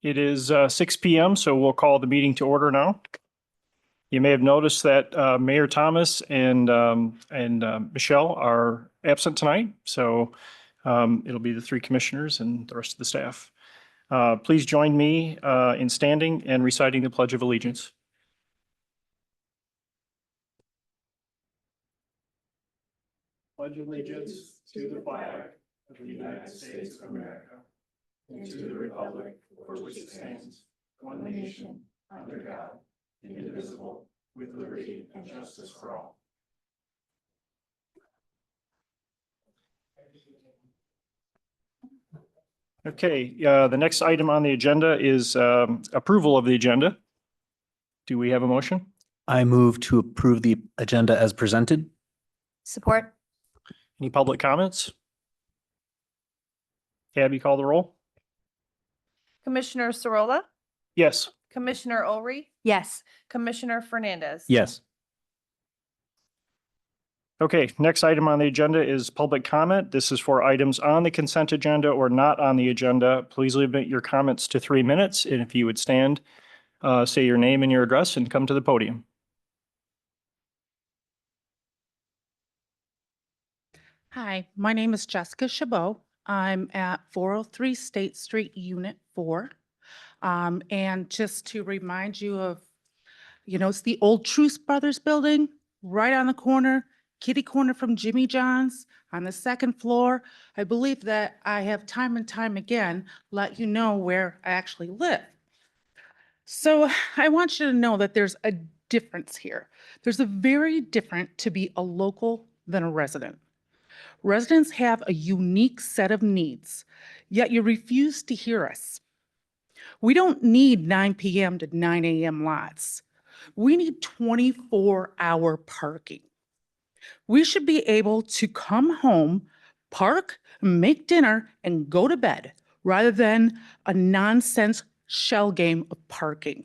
It is 6 p.m., so we'll call the meeting to order now. You may have noticed that Mayor Thomas and Michelle are absent tonight, so it'll be the three commissioners and the rest of the staff. Please join me in standing and reciting the Pledge of Allegiance. Pledge allegiance to the flag of the United States of America and to the republic for which it stands, one nation, under God, indivisible, with liberty and justice for all. Okay, the next item on the agenda is approval of the agenda. Do we have a motion? I move to approve the agenda as presented. Support. Any public comments? Abby, call the roll. Commissioner Sorolla, Yes. Commissioner Ulrey, Yes. Commissioner Fernandez. Yes. Okay, next item on the agenda is public comment. This is for items on the consent agenda or not on the agenda. Please limit your comments to 3 minutes. And if you would stand, say your name and your address and come to the podium. Hi, my name is Jessica Chabot. I'm at 403 State Street, Unit 4. And just to remind you of, it's the old Truce Brothers building right on the corner, kitty corner from Jimmy John's on the second floor. I believe that I have time and time again let you know where I actually live. So I want you to know that there's a difference here. There's a very different to be a local than a resident. Residents have a unique set of needs, yet you refuse to hear us. We don't need 9 p.m. to 9 a.m. lots. We need 24-hour parking. We should be able to come home, park, make dinner, and go to bed rather than a nonsense shell game of parking.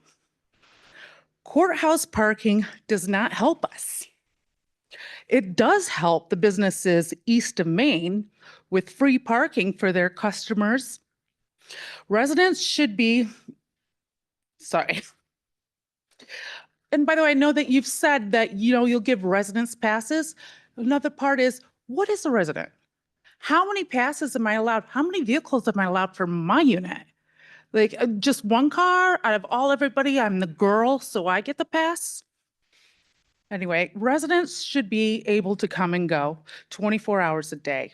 Courthouse parking does not help us. It does help the businesses east of Main with free parking for their customers. Residents should be, sorry. And by the way, I know that you've said that, you'll give residents passes. Another part is, what is a resident? How many passes am I allowed? How many vehicles am I allowed for my unit? Like just one car out of everybody, I'm the girl, so I get the pass? Anyway, residents should be able to come and go 24 hours a day.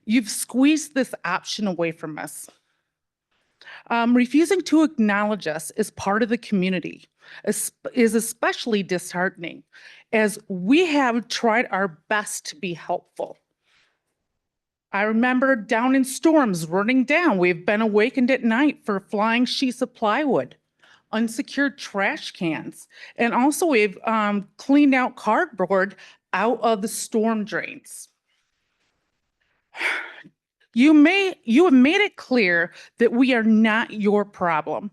You've squeezed this option away from us. Refusing to acknowledge us as part of the community is especially disheartening, as we have tried our best to be helpful. I remember down in storms running down, we've been awakened at night for flying sheets of plywood, unsecured trash cans, and also we've cleaned out cardboard out of the storm drains. You have made it clear that we are not your problem,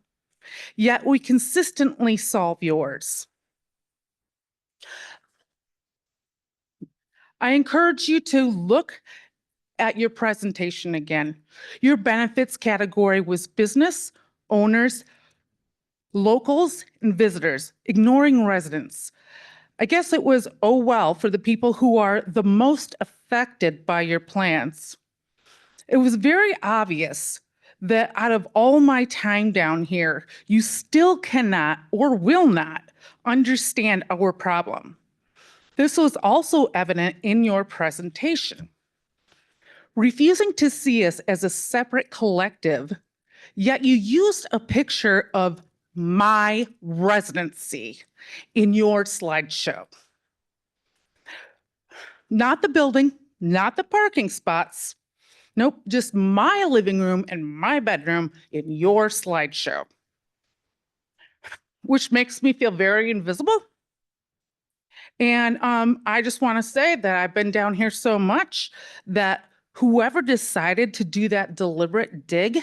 yet we consistently solve yours. I encourage you to look at your presentation again. Your benefits category was business, owners, locals, and visitors, ignoring residents. I guess it was, oh well, for the people who are the most affected by your plans. It was very obvious that out of all my time down here, you still cannot or will not understand our problem. This was also evident in your presentation. Refusing to see us as a separate collective, yet you used a picture of my residency in your slideshow. Not the building, not the parking spots. Nope, just my living room and my bedroom in your slideshow, which makes me feel very invisible. And I just want to say that I've been down here so much that whoever decided to do that deliberate dig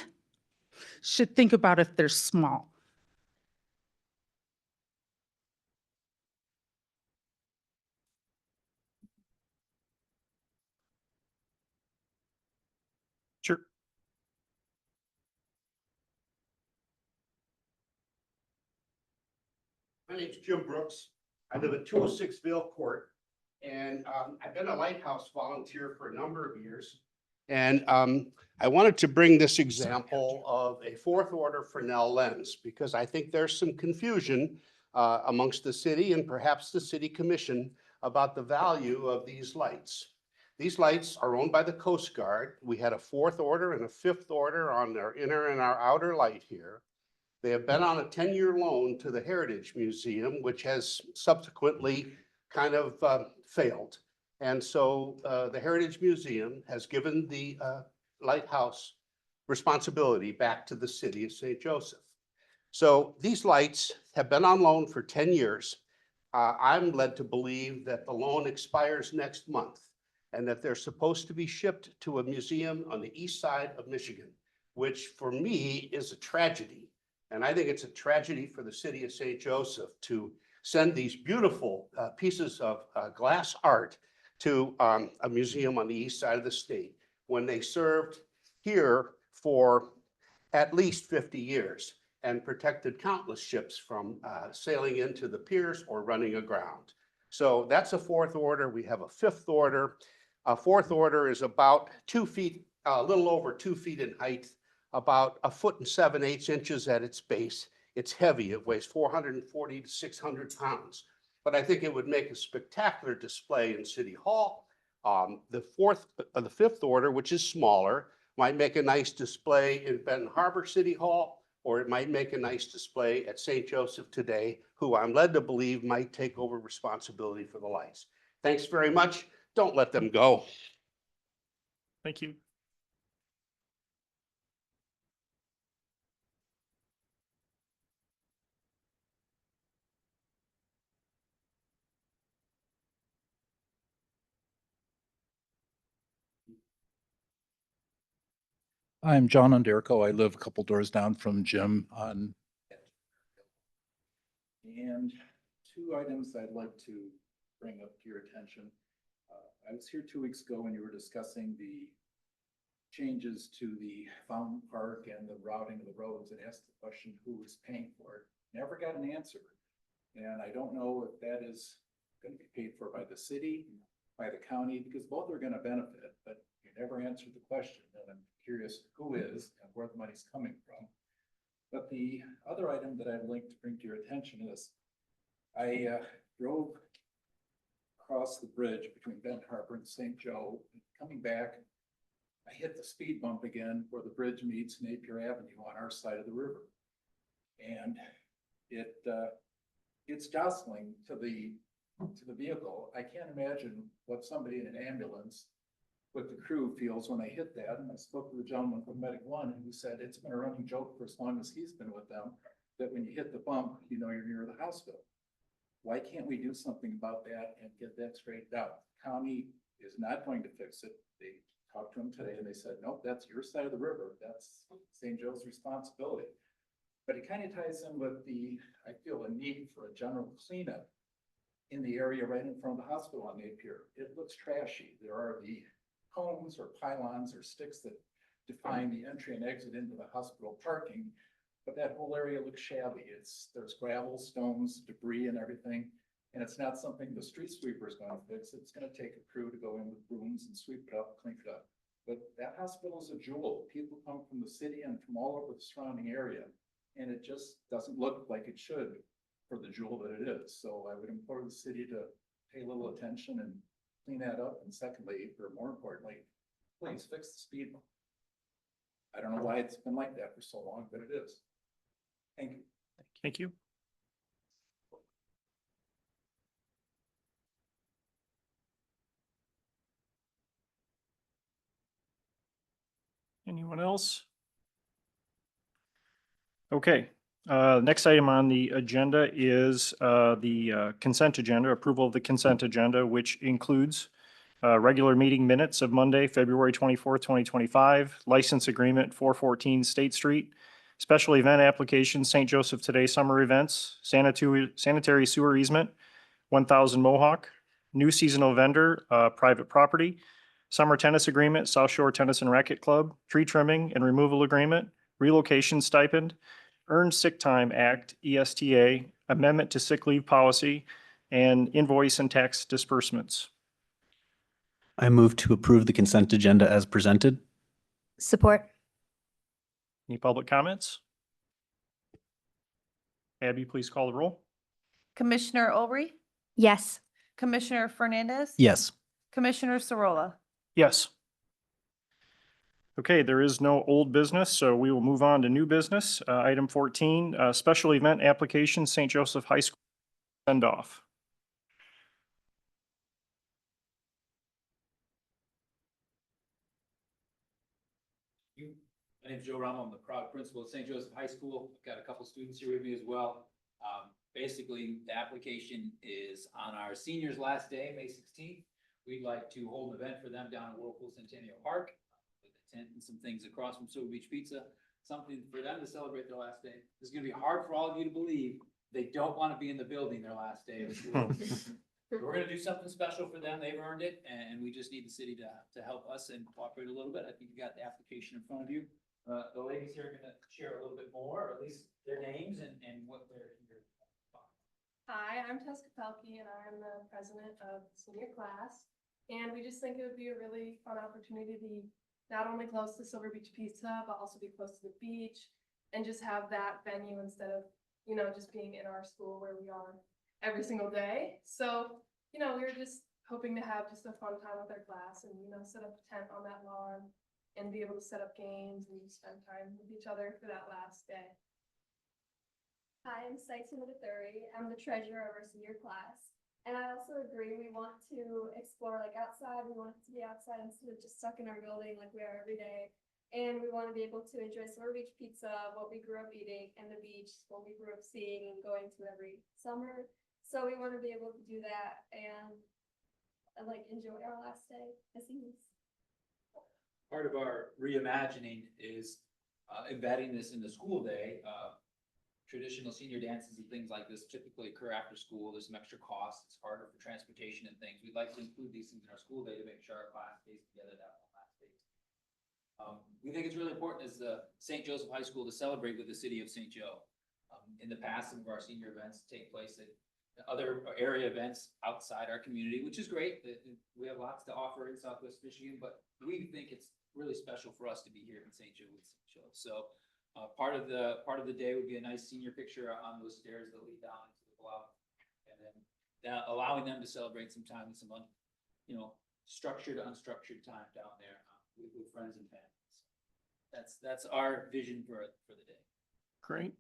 should think about if they're small. Sure. My name's Jim Brooks. I live at 206 Vale Court. And I've been a lighthouse volunteer for a number of years. And I wanted to bring this example of a fourth order Fresnel lens because I think there's some confusion amongst the city and perhaps the city commission about the value of these lights. These lights are owned by the Coast Guard. We had a fourth order and a fifth order on our inner and our outer light here. They have been on a 10-year loan to the Heritage Museum, which has subsequently kind of failed. And so the Heritage Museum has given the lighthouse responsibility back to the city of St. Joseph. So these lights have been on loan for 10 years. I'm led to believe that the loan expires next month and that they're supposed to be shipped to a museum on the east side of Michigan, which for me is a tragedy. And I think it's a tragedy for the city of St. Joseph to send these beautiful pieces of glass art to a museum on the east side of the state when they served here for at least 50 years and protected countless ships from sailing into the piers or running aground. So that's a fourth order. We have a fifth order. A fourth order is about 2 feet, a little over 2 feet in height, about 1.7 inches at its base. It's heavy. It weighs 440 to 600 pounds. But I think it would make a spectacular display in City Hall. The fifth order, which is smaller, might make a nice display in Benton Harbor City Hall, or it might make a nice display at St. Joseph Today, who I'm led to believe might take over responsibility for the lights. Thanks very much. Don't let them go. Thank you. I'm John Underco. I live a couple doors down from Jim on. And two items I'd like to bring up to your attention. I was here 2 weeks ago when you were discussing the changes to the Fountain Park and the routing of the roads and asked the question, who was paying for it? Never got an answer. And I don't know if that is going to be paid for by the city, by the county, because both are going to benefit, but you never answered the question. And I'm curious who is and where the money's coming from. But the other item that I'd like to bring to your attention is I drove across the bridge between Benton Harbor and St. Joe. Coming back, I hit the speed bump again where the bridge meets Napier Avenue on our side of the river. And it's jostling to the vehicle. I can't imagine what somebody in an ambulance with the crew feels when they hit that. And I spoke to the gentleman from Medic One who said it's been a running joke for as long as he's been with them, that when you hit the bump, you know you're near the hospital. Why can't we do something about that and get that straightened out? The county is not going to fix it. They talked to him today and they said, nope, that's your side of the river. That's St. Joe's responsibility. But it kind of ties in with I feel a need for a general cleanup in the area right in front of the hospital on Napier. It looks trashy. There are the cones or pylons or sticks that define the entry and exit into the hospital parking, but that whole area looks shabby. There's gravel, stones, debris and everything, and it's not something the street sweeper is going to fix. It's going to take a crew to go in with brooms and sweep it up, clean it up. But that hospital is a jewel. People come from the city and from all over the surrounding area, and it just doesn't look like it should for the jewel that it is. So I would implore the city to pay a little attention and clean that up. And secondly, or more importantly, please fix the speed bump. I don't know why it's been like that for so long, but it is. Thank you. Thank you. Anyone else? Okay, next item on the agenda is the consent agenda, approval of the consent agenda, which includes regular meeting minutes of Monday, February 24th, 2025, license agreement 414 State Street, special event application, St. Joseph Today summer events, sanitary sewer easement, 1000 Mohawk, new seasonal vendor, private property, summer tennis agreement, South Shore Tennis and Racket Club, tree trimming and removal agreement, relocation stipend, Earned Sick Time Act, ESTA, amendment to sick leave policy, and invoice and tax disbursements. I move to approve the consent agenda as presented. Support. Any public comments? Abby, please call the roll. Commissioner Olry, Yes. Commissioner Fernandez. Yes. Commissioner Sorolla. Yes. Okay, there is no old business, so we will move on to new business. Item 14, special event application, St. Joseph High School send off. My name is Joe Ramo. I'm the proud principal at St. Joseph High School. I've got a couple students here with me as well. Basically, the application is on our seniors' last day, May 16th. We'd like to hold an event for them down at Whirlpool Centennial Park with a tent and some things across from Silver Beach Pizza, something for them to celebrate their last day. This is going to be hard for all of you to believe. They don't want to be in the building their last day of school. We're gonna do something special for them. They've earned it, and we just need the city to help us and cooperate a little bit. I think you got the application in front of you. The ladies here are gonna share a little bit more, or at least their names and what they're here. Hi, I'm Tess Kapelke and I'm the president of the senior class. And we just think it would be a really fun opportunity to be not only close to Silver Beach Pizza, but also be close to the beach and just have that venue instead of, you know, just being in our school where we are every single day. So, you know, we were just hoping to have just a fun time with our class and, you know, set up a tent on that lawn and be able to set up games and spend time with each other for that last day. Hi, I'm Saitsu Mudithuri. I'm the treasurer of our senior class. And I also agree, we want to explore like outside. We want it to be outside instead of just stuck in our building like we are every day. And we want to be able to enjoy Silver Beach Pizza, what we grew up eating, and the beach, what we grew up seeing and going to every summer. So we want to be able to do that and like enjoy our last day as seniors. Part of our reimagining is embedding this in the school day. Traditional senior dances and things like this typically occur after school. There's some extra costs. It's harder for transportation and things. We'd like to include these things in our school day to make sure our class stays together that one last day. We think it's really important as the St. Joseph High School to celebrate with the city of St. Joe. In the past, some of our senior events take place at other area events outside our community, which is great. We have lots to offer in Southwest Michigan, but we think it's really special for us to be here in St. Joe with St. Joe. So part of the day would be a nice senior picture on those stairs that lead down into the bluff, and then allowing them to celebrate some time with some structured, unstructured time down there with friends and families. That's our vision for the day. Great.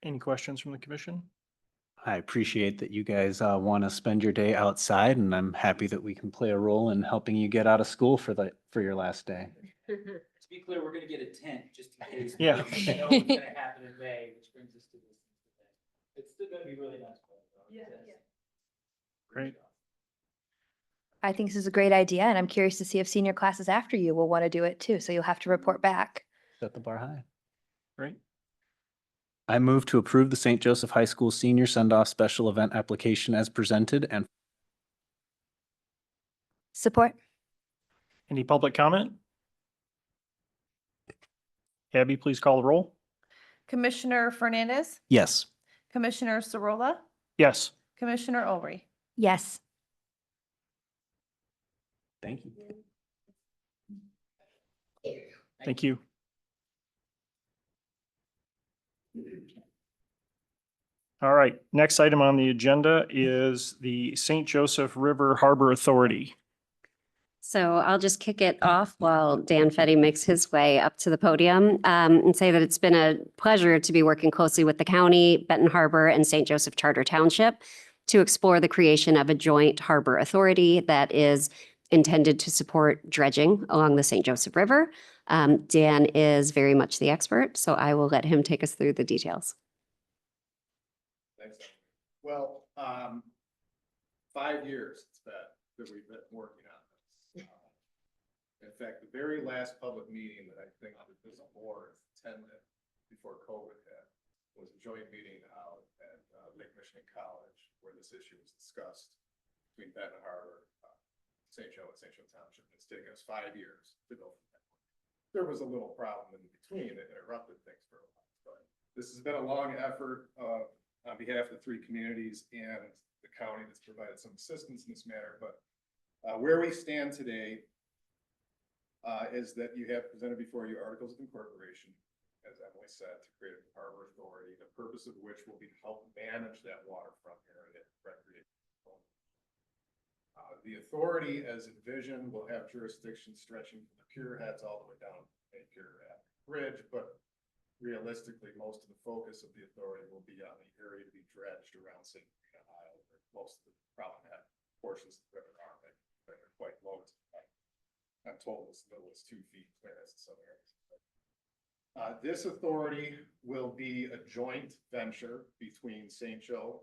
Any questions from the commission? I appreciate that you guys want to spend your day outside, and I'm happy that we can play a role in helping you get out of school for your last day. To be clear, we're gonna get a tent just in case. Yeah. We know what's gonna happen in May, which brings us to this. It's still gonna be really nice. Yeah. Great. I think this is a great idea, and I'm curious to see if senior classes after you will want to do it too. So you'll have to report back. Set the bar high. Great. I move to approve the St. Joseph High School senior send-off special event application as presented and Support. Any public comment? Abby, please call the roll. Commissioner Fernandez, yes. Commissioner Sorolla, Yes. Commissioner Olry. Yes. Thank you. Thank you. All right, next item on the agenda is the St. Joseph River Harbor Authority. So I'll just kick it off while Dan Fetty makes his way up to the podium and say that it's been a pleasure to be working closely with the county, Benton Harbor, and St. Joseph Charter Township to explore the creation of a joint harbor authority that is intended to support dredging along the St. Joseph River. Dan is very much the expert, so I will let him take us through the details. Thanks. Well, 5 years it's been that we've been working on this. In fact, the very last public meeting that I think that this board attended before COVID hit was a joint meeting out at Lake Michigan College where this issue was discussed between Benton Harbor, St. Joe and St. Joe Township. It's taken us 5 years to go from that. There was a little problem in between that interrupted things for a while, but This has been a long effort on behalf of the three communities and the county that's provided some assistance in this matter, but where we stand today is that you have presented before you articles of incorporation, as Emily said, to create a harbor authority, the purpose of which will be to help manage that waterfront area recreation. The authority as envisioned will have jurisdiction stretching from the pier heads all the way down to Pier Bridge, but realistically, most of the focus of the authority will be on the area to be dredged around St. Marina Island, where most of the problematic portions of the river are, that are quite low. I'm told as little as 2 feet clearance in some areas. This authority will be a joint venture between St. Joe,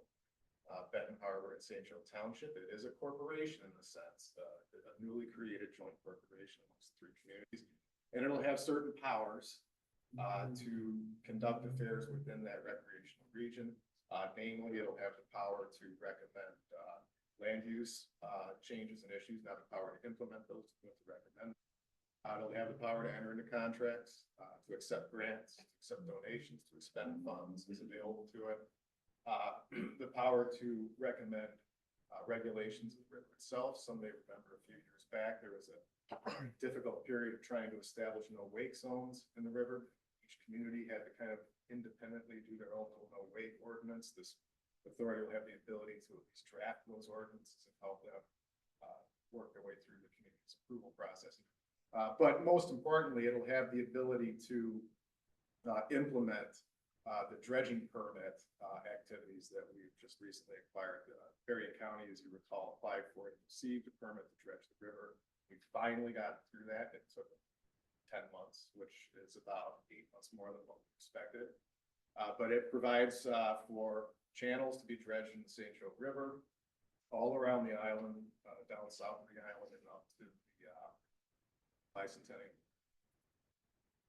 Benton Harbor, and St. Joe Township. It is a corporation in the sense, a newly created joint corporation amongst the 3 communities. And it'll have certain powers to conduct affairs within that recreational region. Namely, it'll have the power to recommend land use changes and issues, not the power to implement those, but to recommend. It'll have the power to enter into contracts, to accept grants, to accept donations, to expend funds as available to it. The power to recommend regulations of the river itself. Some may remember a few years back, there was a difficult period of trying to establish no wake zones in the river. Each community had to kind of independently do their own no wake ordinance. This authority will have the ability to at least draft those ordinances and help them work their way through the community's approval process. But most importantly, it'll have the ability to implement the dredging permit activities that we've just recently acquired. Berrien County, as you recall, applied for and received a permit to dredge the river. We finally got through that. It took 10 months, which is about 8 months more than what we expected. But it provides for channels to be dredged in the St. Joe River, all around the island, down south of the island and up to the bicentennial.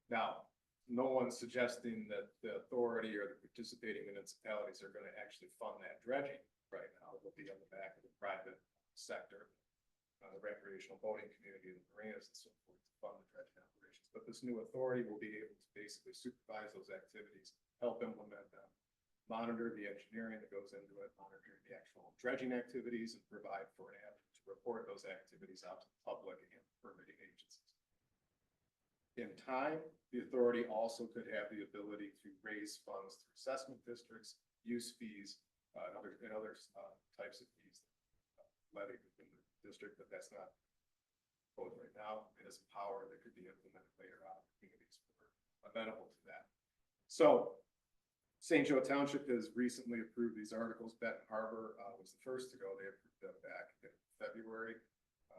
Now, no one's suggesting that the authority or the participating municipalities are going to actually fund that dredging right now. It will be on the back of the private sector, the recreational boating community, the marinas and so forth to fund the dredging operations. But this new authority will be able to basically supervise those activities, help implement them, monitor the engineering that goes into it, monitor the actual dredging activities, and provide for an avenue to report those activities out to the public and permitting agencies. In time, the authority also could have the ability to raise funds through assessment districts, use fees, and other types of fees levied within the district, but that's not proposed right now. It is a power that could be implemented later on. Communities were amenable to that. So St. Joe Township has recently approved these articles. Benton Harbor was the first to go. They approved them back in February.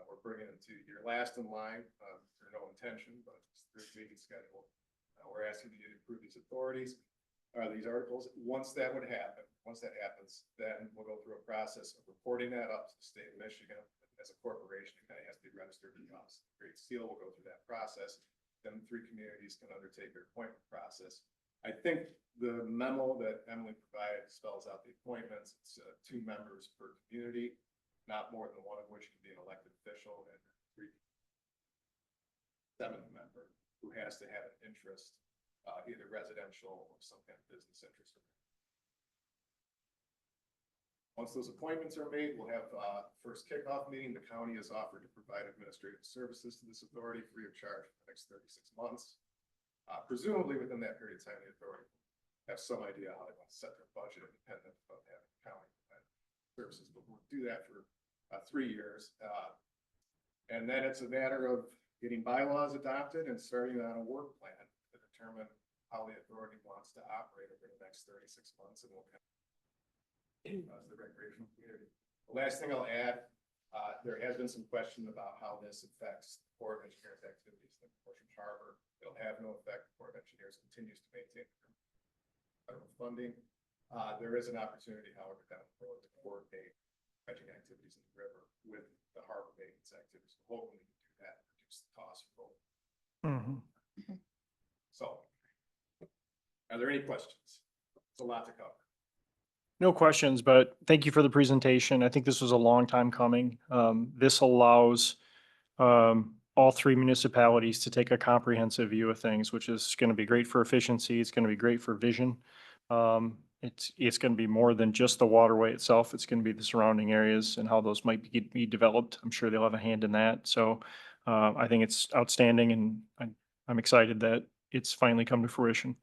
We're bringing them to your last in line. There's no intention, but it's their meeting schedule. We're asking you to approve these authorities, these articles. Once that happens, then we'll go through a process of reporting that up to the state of Michigan. As a corporation, it kind of has to be registered with us. Great Seal will go through that process. Then the 3 communities can undertake their appointment process. I think the memo that Emily provided spells out the appointments. It's 2 members per community, not more than one of which can be an elected official, and 7th member who has to have an interest, either residential or some kind of business interest. Once those appointments are made, we'll have first kickoff meeting. The county has offered to provide administrative services to this authority free of charge for the next 36 months. Presumably within that period of time, the authority will have some idea how they want to set their budget independent of having county services, but we'll do that for 3 years. And then it's a matter of getting bylaws adopted and starting on a work plan to determine how the authority wants to operate over the next 36 months, and we'll as the recreational community. The last thing I'll add, there has been some question about how this affects the Corps of Engineers activities in the Portage Harbor. It'll have no effect. The Corps of Engineers continues to maintain federal funding. There is an opportunity, however, down the road to coordinate dredging activities in the river with the harbor maintenance activities. Hopefully we can do that, reduce the cost for both. So, are there any questions? It's a lot to cover. No questions, but thank you for the presentation. I think this was a long time coming. This allows all three municipalities to take a comprehensive view of things, which is going to be great for efficiency. It's going to be great for vision. It's going to be more than just the waterway itself. It's going to be the surrounding areas and how those might be developed. I'm sure they'll have a hand in that. So I think it's outstanding, and I'm excited that it's finally come to fruition.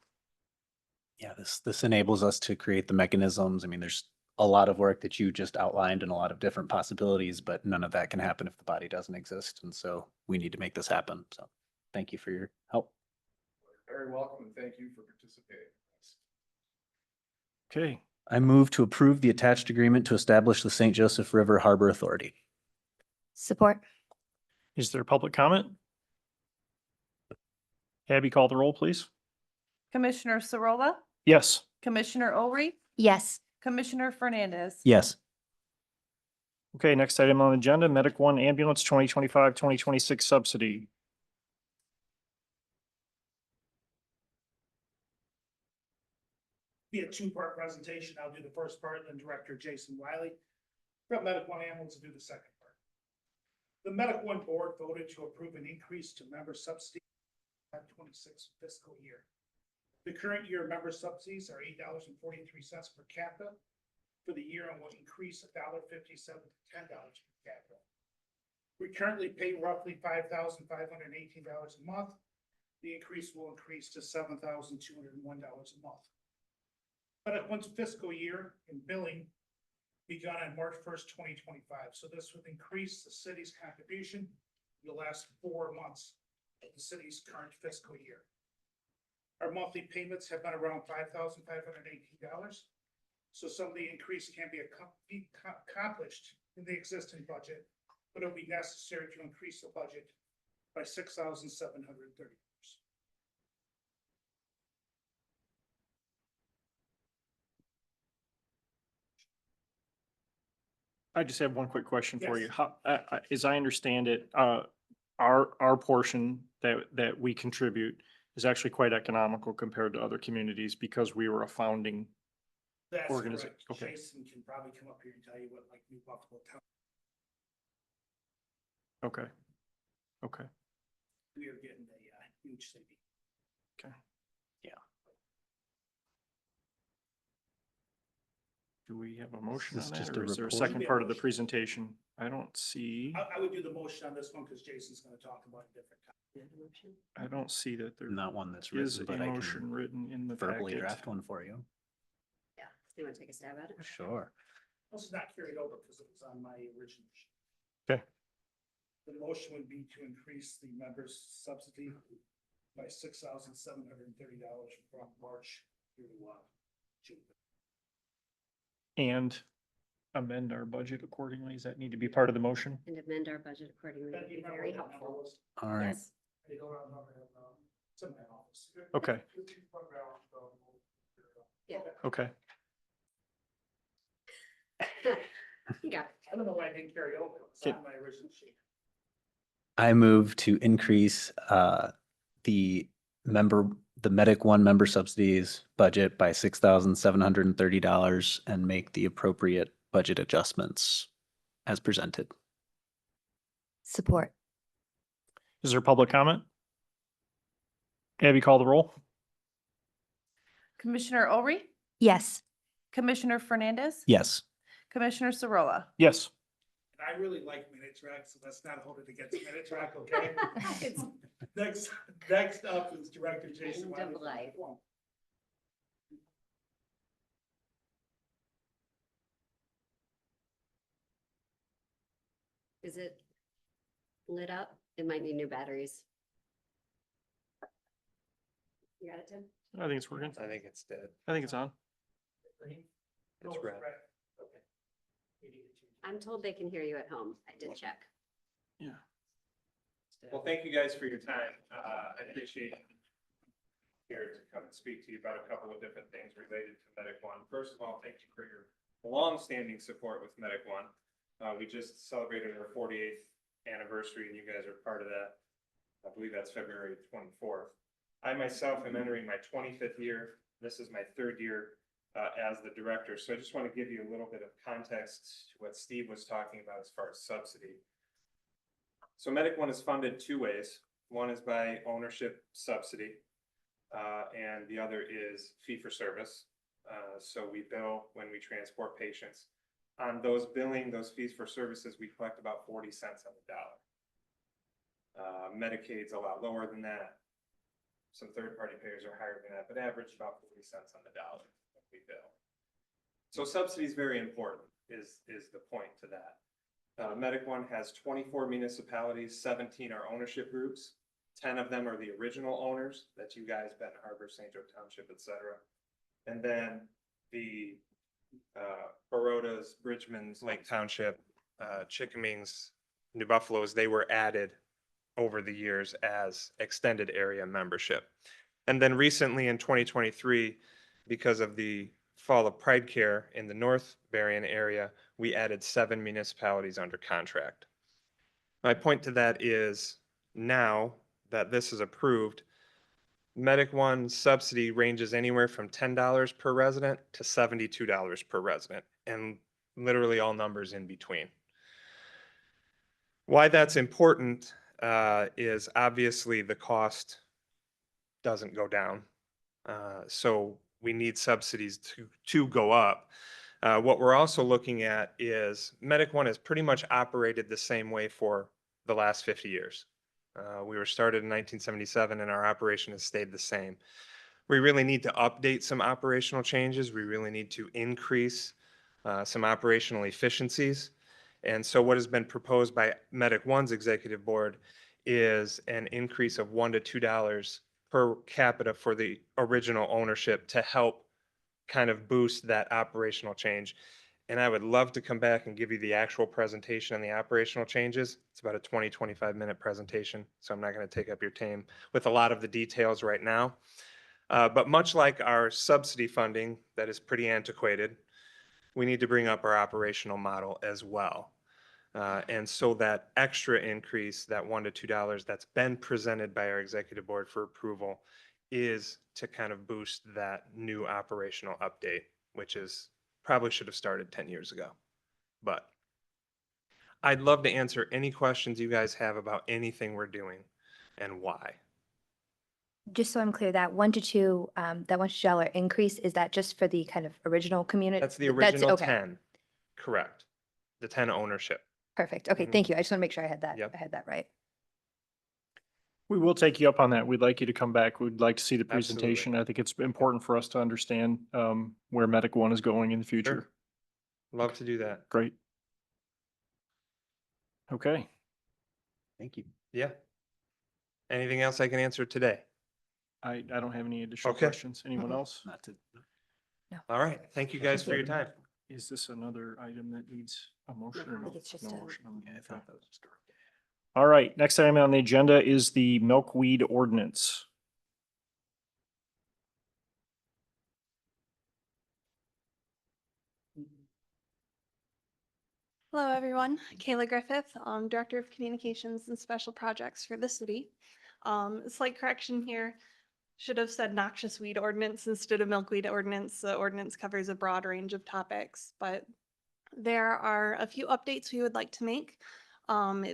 Yeah, this enables us to create the mechanisms. I mean, there's a lot of work that you just outlined and a lot of different possibilities, but none of that can happen if the body doesn't exist. And so we need to make this happen. So thank you for your help. Very welcome, and thank you for participating. Okay, I move to approve the attached agreement to establish the St. Joseph River Harbor Authority. Support. is there public comment? Abby, call the roll, please. Commissioner Sorolla, Yes. Commissioner Olry, Yes. Commissioner Fernandez. Yes. Okay, next item on the agenda, Medic One Ambulance 2025-2026 subsidy. Be a two-part presentation. I'll do the first part, and then Director Jason Wiley from Medic One Ambulance will do the second part. The Medic One Board voted to approve an increase to member subsidy for 2026 fiscal year. The current year member subsidies are $8.43 per capita for the year, and will increase $1.57 to $10 per capita. We currently pay roughly $5,518 a month. The increase will increase to $7,201 a month. But once fiscal year in billing begun on March 1st, 2025. So this would increase the city's contribution in the last 4 months of the city's current fiscal year. Our monthly payments have been around $5,518. So some of the increase can be accomplished in the existing budget, but it'll be necessary to increase the budget by $6,730. I just have one quick question for you. Yes. How, as I understand it, our portion that we contribute is actually quite economical compared to other communities because we were a founding. That's Organization, correct. okay. Jason can probably come up here and tell you what like New Buffalo Town, Okay. Okay. we are getting a huge city. Do we have a motion This on is just that, or a is there a report? second part of the presentation? I don't see, I would do the motion on this one because Jason's gonna talk about a different topic. I don't see that there Not one that's is written, a but I motion can written in the verbally packet. draft one for you. Yeah, do you want to take a stab at it? Sure. This is not carried over because it was on my original sheet. Okay. The motion would be to increase the members' subsidy by $6,730 from March through June. And amend our budget accordingly. Does that need to be part of the motion? And amend our budget accordingly would That be you remember very what that number helpful. was? All right. Yes. They go around, it's in my office. Okay. Yeah. Okay. You got it. I don't know why I didn't carry over. It's on my original sheet. I move to increase the Medic One member subsidies budget by $6,730 and make the appropriate budget adjustments as presented. Support. Is there public comment? Abby, call the roll. Commissioner Olry, Yes. Commissioner Fernandez. Yes. Commissioner Sorolla. Yes. And I really like Minitrack, so let's not hold it against Minitrack, okay? Next up is Director Jason Wiley. NAA. Is it lit up? It might need new batteries. You got it, Tim? I think it's working. I think it's dead. I think it's on. No, It's red. I'm told they can hear you at home. I did check. Yeah. Well, thank you guys for your time. I appreciate here to come and speak to you about a couple of different things related to Medic One. First of all, thank you for your long-standing support with Medic One. We just celebrated our 48th anniversary and you guys are part of that. I believe that's February 24th. I myself am entering my 25th year. This is my 3rd year as the director. So I just want to give you a little bit of context to what Steve was talking about as far as subsidy. So Medic One is funded two ways. One is by ownership subsidy, and the other is fee for service. So we bill when we transport patients. On those fees for services, we collect about 40 cents on the dollar. Medicaid's a lot lower than that. Some third-party payers are higher than that, but average about 40 cents on the dollar that we bill. So subsidy is very important, is the point to that. Medic One has 24 municipalities, 17 are ownership groups. 10 of them are the original owners, that's you guys, Benton Harbor, St. Joe Township, et cetera. And then the Barodas, Bridgman's, Lake Township, Chickamings, New Buffaloes, they were added over the years as extended area membership. And then recently in 2023, because of the fall of Pride Care in the North Berrien area, we added 7 municipalities under contract. My point to that is now that this is approved, Medic One subsidy ranges anywhere from $10 per resident to $72 per resident, and literally all numbers in between. Why that's important is obviously the cost doesn't go down. So we need subsidies to go up. What we're also looking at is Medic One has pretty much operated the same way for the last 50 years. We were started in 1977 and our operation has stayed the same. We really need to update some operational changes. We really need to increase some operational efficiencies. And so what has been proposed by Medic One's executive board is an increase of $1 to $2 per capita for the original ownership to help kind of boost that operational change. And I would love to come back and give you the actual presentation on the operational changes. It's about a 20-25 minute presentation, so I'm not going to take up your time with a lot of the details right now. But much like our subsidy funding that is pretty antiquated, we need to bring up our operational model as well. And so that extra increase, that $1 to $2 that's been presented by our executive board for approval, is to kind of boost that new operational update, which is probably should have started 10 years ago. But I'd love to answer any questions you guys have about anything we're doing and why. Just so I'm clear, that $1 to $2, that $1 to $2 increase, is that just for the kind of original community? That's the original okay. 10, correct. The 10 ownership. Perfect. Okay, Mhm. thank you. I just want to make sure I had that. Yep. I had that right. We will take you up on that. We'd like you to come back. We'd like to see the Absolutely. presentation. I think it's important for us to understand where Medic One is going in the future. Sure. Love to do that. Great. Okay. Thank you. Yeah. Anything else I can answer today? I don't have any additional Okay. questions. Anyone else? Not to, All right. Thank you guys for your time. Is this another item that needs a motion or I no? think it's just No a- motion. yeah, I thought that was just. All right, next item on the agenda is the milkweed ordinance. Hello, everyone. Kayla Griffith, Director of Communications and Special Projects for the city. Slight correction here. Should have said noxious weed ordinance instead of milkweed ordinance. The ordinance covers a broad range of topics, but there are a few updates we would like to make.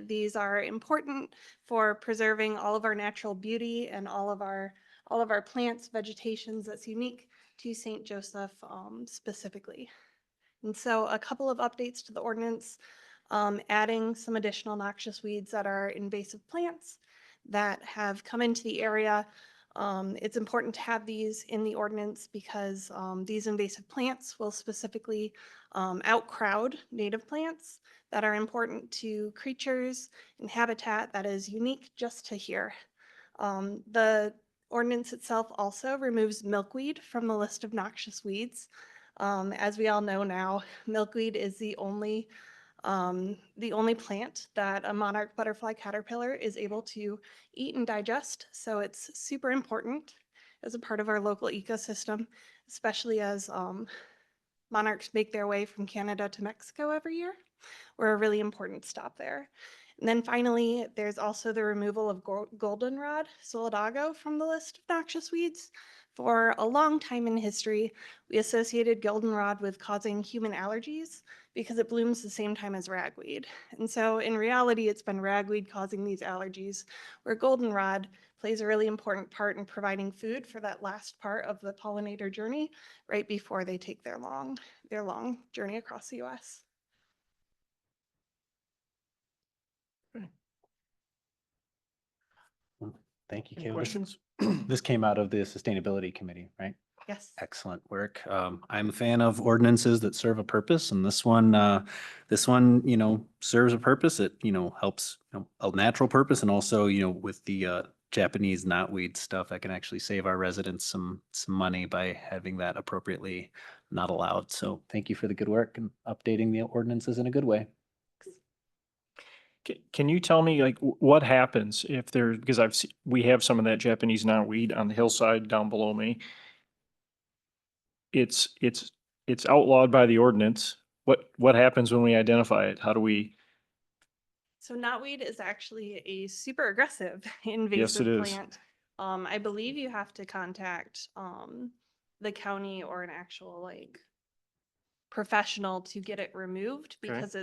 These are important for preserving all of our natural beauty and all of our plants, vegetations that's unique to St. Joseph specifically. And so a couple of updates to the ordinance, adding some additional noxious weeds that are invasive plants that have come into the area. It's important to have these in the ordinance because these invasive plants will specifically outcrowd native plants that are important to creatures and habitat that is unique just to here. The ordinance itself also removes milkweed from the list of noxious weeds. As we all know now, milkweed is the only plant that a monarch butterfly caterpillar is able to eat and digest. So it's super important as a part of our local ecosystem, especially as monarchs make their way from Canada to Mexico every year. We're a really important stop there. And then finally, there's also the removal of goldenrod solidago from the list of noxious weeds. For a long time in history, we associated goldenrod with causing human allergies because it blooms the same time as ragweed. And so in reality, it's been ragweed causing these allergies, where goldenrod plays a really important part in providing food for that last part of the pollinator journey right before they take their long journey across the US. Thank you, Any Caleb. questions? This came out of the Sustainability Committee, right? Yes. Excellent work. I'm a fan of ordinances that serve a purpose, and this one, serves a purpose. It, helps, a natural purpose, and also, with the Japanese knotweed stuff, I can actually save our residents some money by having that appropriately not allowed. So thank you for the good work and updating the ordinances in a good way. Can you tell me like what happens if there, because we have some of that Japanese knotweed on the hillside down below me. It's outlawed by the ordinance. What happens when we identify it? How do we? So knotweed is actually a super aggressive Yes, invasive it is. plant. I believe you have to contact the county or an actual like professional to get it removed Okay. because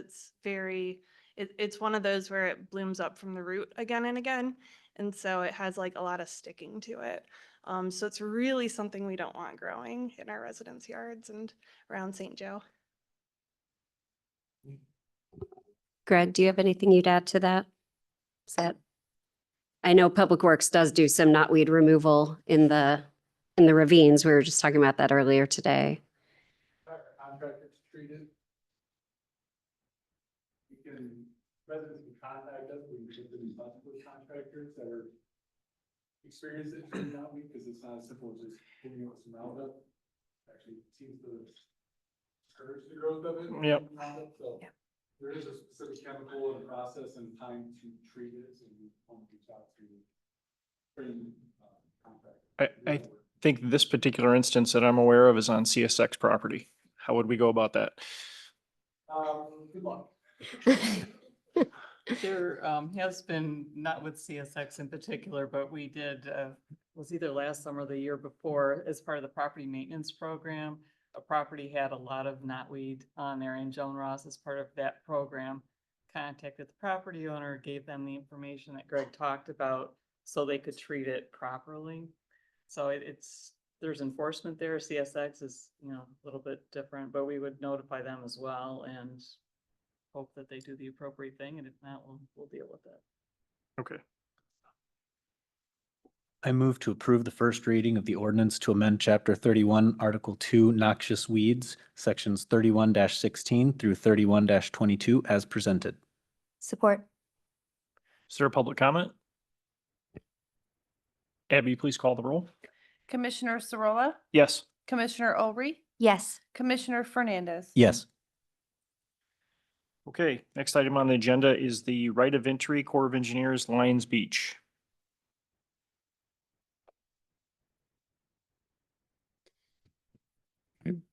it's one of those where it blooms up from the root again and again. And so it has like a lot of sticking to it. So it's really something we don't want growing in our residence yards and around St. Joe. Greg, do you have anything you'd add to that? I know Public Works does do some knotweed removal in the ravines. We were just talking about that earlier today. Contractor to treat it. Residents can contact us, we can be responsible contractors that are experienced in treating knotweed, because it's not as simple as just giving it some Roundup. Actually seems to discourage the growth of it. Yep. So there is a specific chemical and process and time to treat it, and we want to reach out to trained contractors. I think this particular instance that I'm aware of is on CSX property. How would we go about that? Good luck. There has been, not with CSX in particular, but we did, was either last summer or the year before, as part of the property maintenance program. A property had a lot of knotweed on there, and Joan Ross, as part of that program, contacted the property owner, gave them the information that Greg talked about so they could treat it properly. So there's enforcement there. CSX is, a little bit different, but we would notify them as well and hope that they do the appropriate thing, and if not, we'll deal with it. Okay. I move to approve the first reading of the ordinance to amend Chapter 31, Article 2, Noxious Weeds, Sections 31-16 through 31-22 as presented. Support. Is there a public comment? Abby, please call the roll. Commissioner Sorolla, Yes. Commissioner Olry, Yes. Commissioner Fernandez. Yes. Okay, next item on the agenda is the right of entry Corps of Engineers Lions Beach.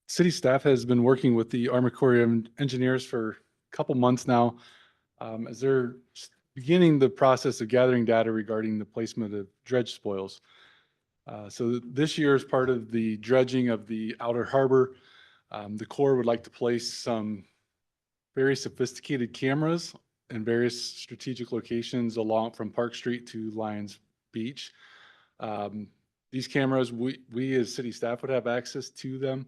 City staff has been working with the Army Corps of Engineers for a couple months now, as they're beginning the process of gathering data regarding the placement of dredge spoils. So this year, as part of the dredging of the outer harbor, the Corps would like to place some very sophisticated cameras in various strategic locations along from Park Street to Lions Beach. These cameras, we as city staff would have access to them,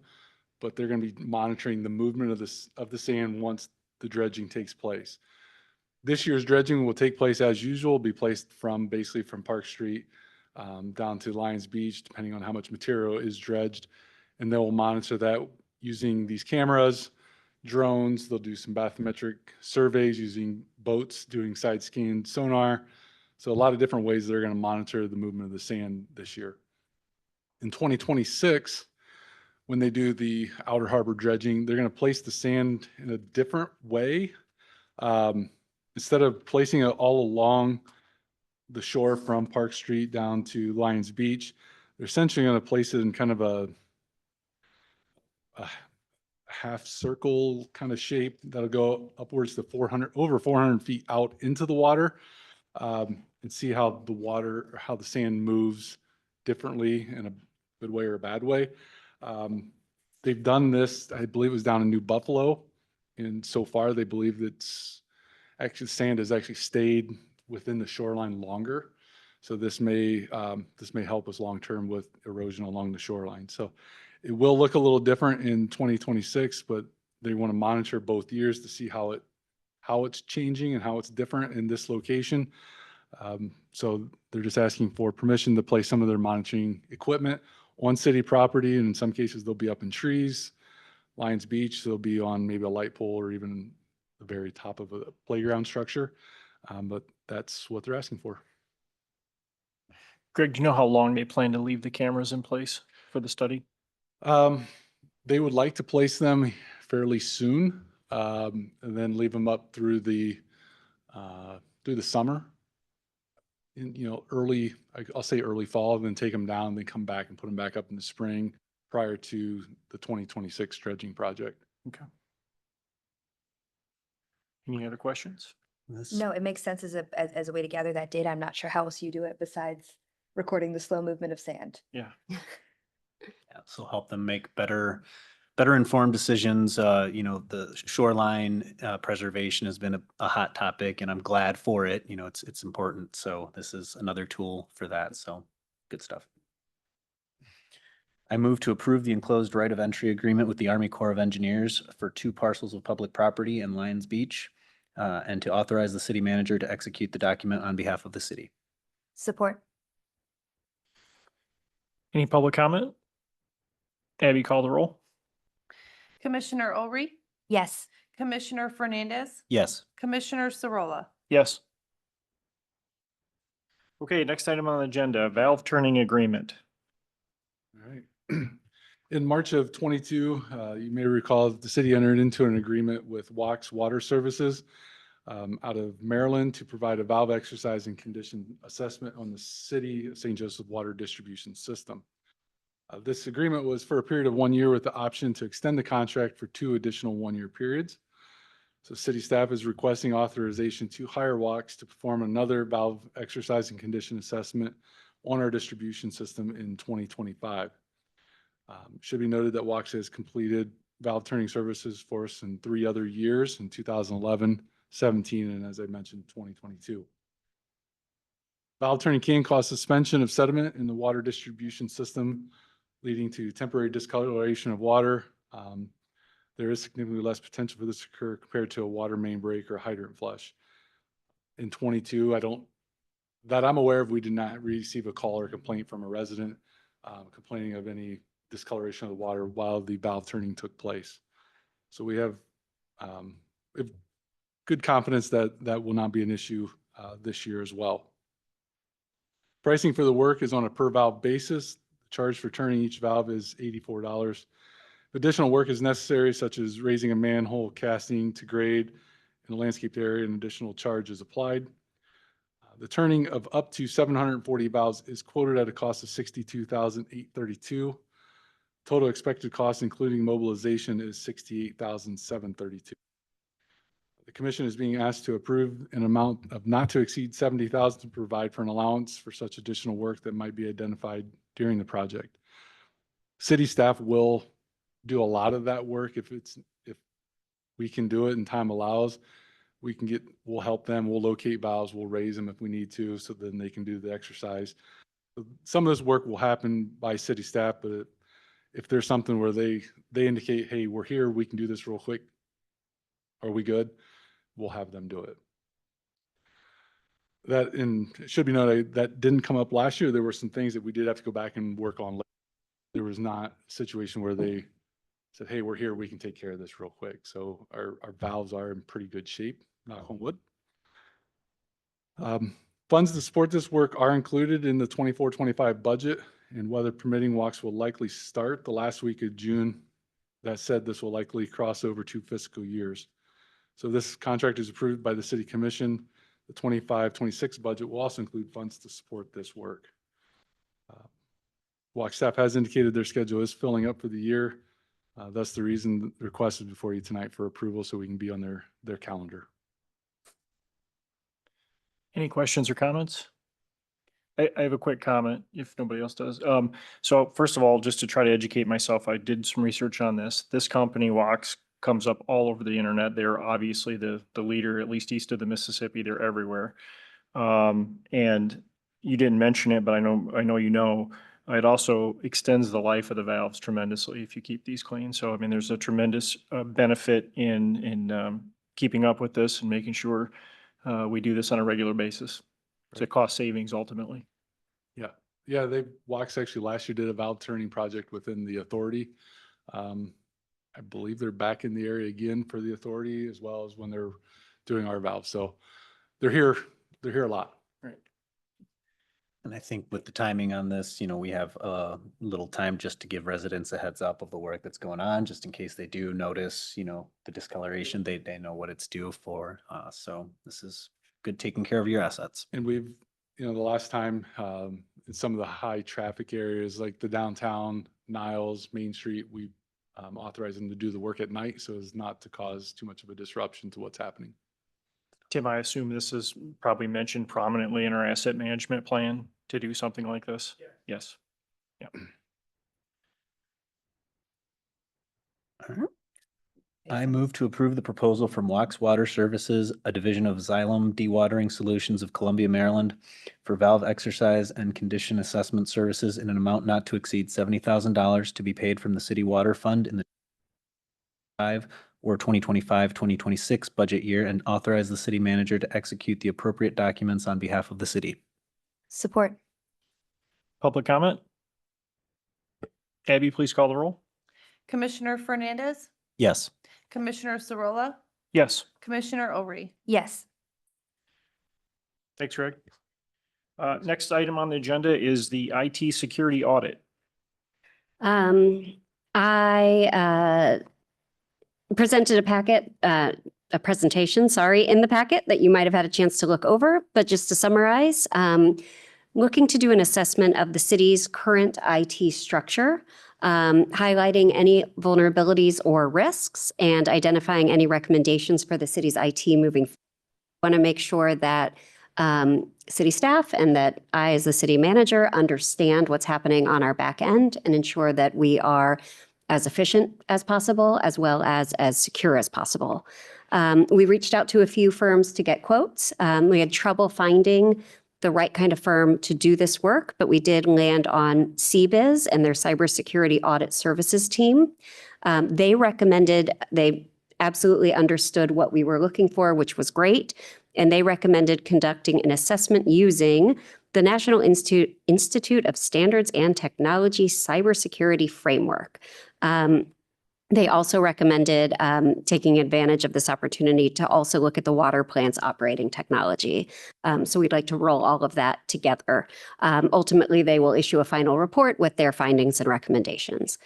but they're going to be monitoring the movement of the sand once the dredging takes place. This year's dredging will take place as usual, be placed basically from Park Street down to Lions Beach, depending on how much material is dredged. And they will monitor that using these cameras, drones. They'll do some bathymetric surveys using boats, doing side scan sonar. So a lot of different ways they're going to monitor the movement of the sand this year. In 2026, when they do the outer harbor dredging, they're going to place the sand in a different way. Instead of placing it all along the shore from Park Street down to Lions Beach, they're essentially going to place it in kind of a half circle kind of shape that'll go upwards to over 400 feet out into the water, and see how the sand moves differently in a good way or a bad way. They've done this, I believe it was down in New Buffalo, And so far, they believe that's actually sand has actually stayed within the shoreline longer. So this may help us long-term with erosion along the shoreline. So it will look a little different in 2026, but they want to monitor both years to see how it's changing and how it's different in this location. So they're just asking for permission to place some of their monitoring equipment on city property. And in some cases, they'll be up in trees. Lions Beach, they'll be on maybe a light pole or even the very top of a playground structure. But that's what they're asking for. Greg, do you know how long they plan to leave the cameras in place for the study? They would like to place them fairly soon, and then leave them up through the summer. I'll say early fall, and then take them down, and then come back and put them back up in the spring prior to the 2026 dredging project. Okay. Any other questions? No, it makes sense as a way to gather that data. I'm not sure how else you do it besides recording the slow movement of sand. Yeah. Yeah, this will help them make better informed decisions. The shoreline preservation has been a hot topic, and I'm glad for it. It's important. So this is another tool for that. So good stuff. I move to approve the enclosed right of entry agreement with the Army Corps of Engineers for 2 parcels of public property in Lions Beach, and to authorize the city manager to execute the document on behalf of the city. Support. Any public comment? Abby, call the roll. Commissioner Olry, Yes. Commissioner Fernandez, Yes. Commissioner Sorolla. Yes. Okay, next item on the agenda, valve turning agreement. All right. In March of 22, you may recall that the city entered into an agreement with Wax Water Services out of Maryland to provide a valve exercise and condition assessment on the city of St. Joseph water distribution system. This agreement was for a period of 1 year with the option to extend the contract for 2 additional 1-year periods. So city staff is requesting authorization to hire Wax to perform another valve exercise and condition assessment on our distribution system in 2025. Should be noted that Wax has completed valve turning services for us in 3 other years, in 2011, 17, and as I mentioned, 2022. Valve turning can cause suspension of sediment in the water distribution system, leading to temporary discoloration of water. There is significantly less potential for this to occur compared to a water main break or hydrant flush. In 22, that I'm aware of, we did not receive a call or complaint from a resident complaining of any discoloration of the water while the valve turning took place. So we have good confidence that that will not be an issue this year as well. Pricing for the work is on a per valve basis. The charge for turning each valve is $84. Additional work is necessary, such as raising a manhole casting to grade in a landscaped area, and additional charge is applied. The turning of up to 740 valves is quoted at a cost of $62,832. Total expected cost, including mobilization, is $68,732. The commission is being asked to approve an amount of not to exceed $70,000 to provide for an allowance for such additional work that might be identified during the project. City staff will do a lot of that work if we can do it and time allows. We'll help them, we'll locate valves, we'll raise them if we need to, so then they can do the exercise. Some of this work will happen by city staff, but if there's something where they indicate, hey, we're here, we can do this real quick, are we good? We'll have them do it. It should be noted, that didn't come up last year. There were some things that we did have to go back and work on. There was not a situation where they said, hey, we're here, we can take care of this real quick. So our valves are in pretty good shape, knock on wood. Funds to support this work are included in the 24-25 budget, and weather permitting, walks will likely start the last week of June. That said, this will likely cross over 2 fiscal years. So this contract is approved by the City Commission. The 25-26 budget will also include funds to support this work. WAC staff has indicated their schedule is filling up for the year. That's the reason the request is before you tonight for approval, so we can be on their calendar. Any questions or comments? I have a quick comment if nobody else does. So first of all, just to try to educate myself, I did some research on this. This company, Wax, comes up all over the internet. They're obviously the leader, at least east of the Mississippi. They're everywhere. And you didn't mention it, but I know you know, it also extends the life of the valves tremendously if you keep these clean. So, I mean, there's a tremendous benefit in keeping up with this and making sure we do this on a regular basis. It's a cost savings ultimately. Yeah, yeah, Wax actually last year did a valve turning project within the authority. I believe they're back in the area again for the authority as well as when they're doing our valves. So they're here a lot. Right. And I think with the timing on this, we have a little time just to give residents a heads up of the work that's going on, just in case they do notice, the discoloration, they know what it's due for. So this is good taking care of your assets. And we've, the last time, in some of the high traffic areas like the downtown, Niles, Main Street, we authorized them to do the work at night so as not to cause too much of a disruption to what's happening. Tim, I assume this is probably mentioned prominently in our asset management plan to do something like this? Yeah. Yes. Yeah. I move to approve the proposal from Wax Water Services, a division of Xylem Dewatering Solutions of Columbia, Maryland, for valve exercise and condition assessment services in an amount not to exceed $70,000 to be paid from the city water fund in the 2025-2026 budget year, and authorize the city manager to execute the appropriate documents on behalf of the city. Support. Public comment? Abby, please call the roll. Commissioner Fernandez, Yes. Commissioner Sarola, Yes. Commissioner Ori. Yes. Thanks, Greg. Next item on the agenda is the IT security audit. I presented a presentation, in the packet that you might have had a chance to look over, but just to summarize, looking to do an assessment of the city's current IT structure, highlighting any vulnerabilities or risks, and identifying any recommendations for the city's IT moving forward. I want to make sure that city staff and that I, as the city manager, understand what's happening on our back end and ensure that we are as efficient as possible, as well as secure as possible. We reached out to a few firms to get quotes. We had trouble finding the right kind of firm to do this work, but we did land on CBIZ and their cybersecurity audit services team. They absolutely understood what we were looking for, which was great. And they recommended conducting an assessment using the National Institute of Standards and Technology Cybersecurity Framework. They also recommended taking advantage of this opportunity to also look at the water plant's operating technology. So we'd like to roll all of that together. Ultimately, they will issue a final report with their findings and recommendations.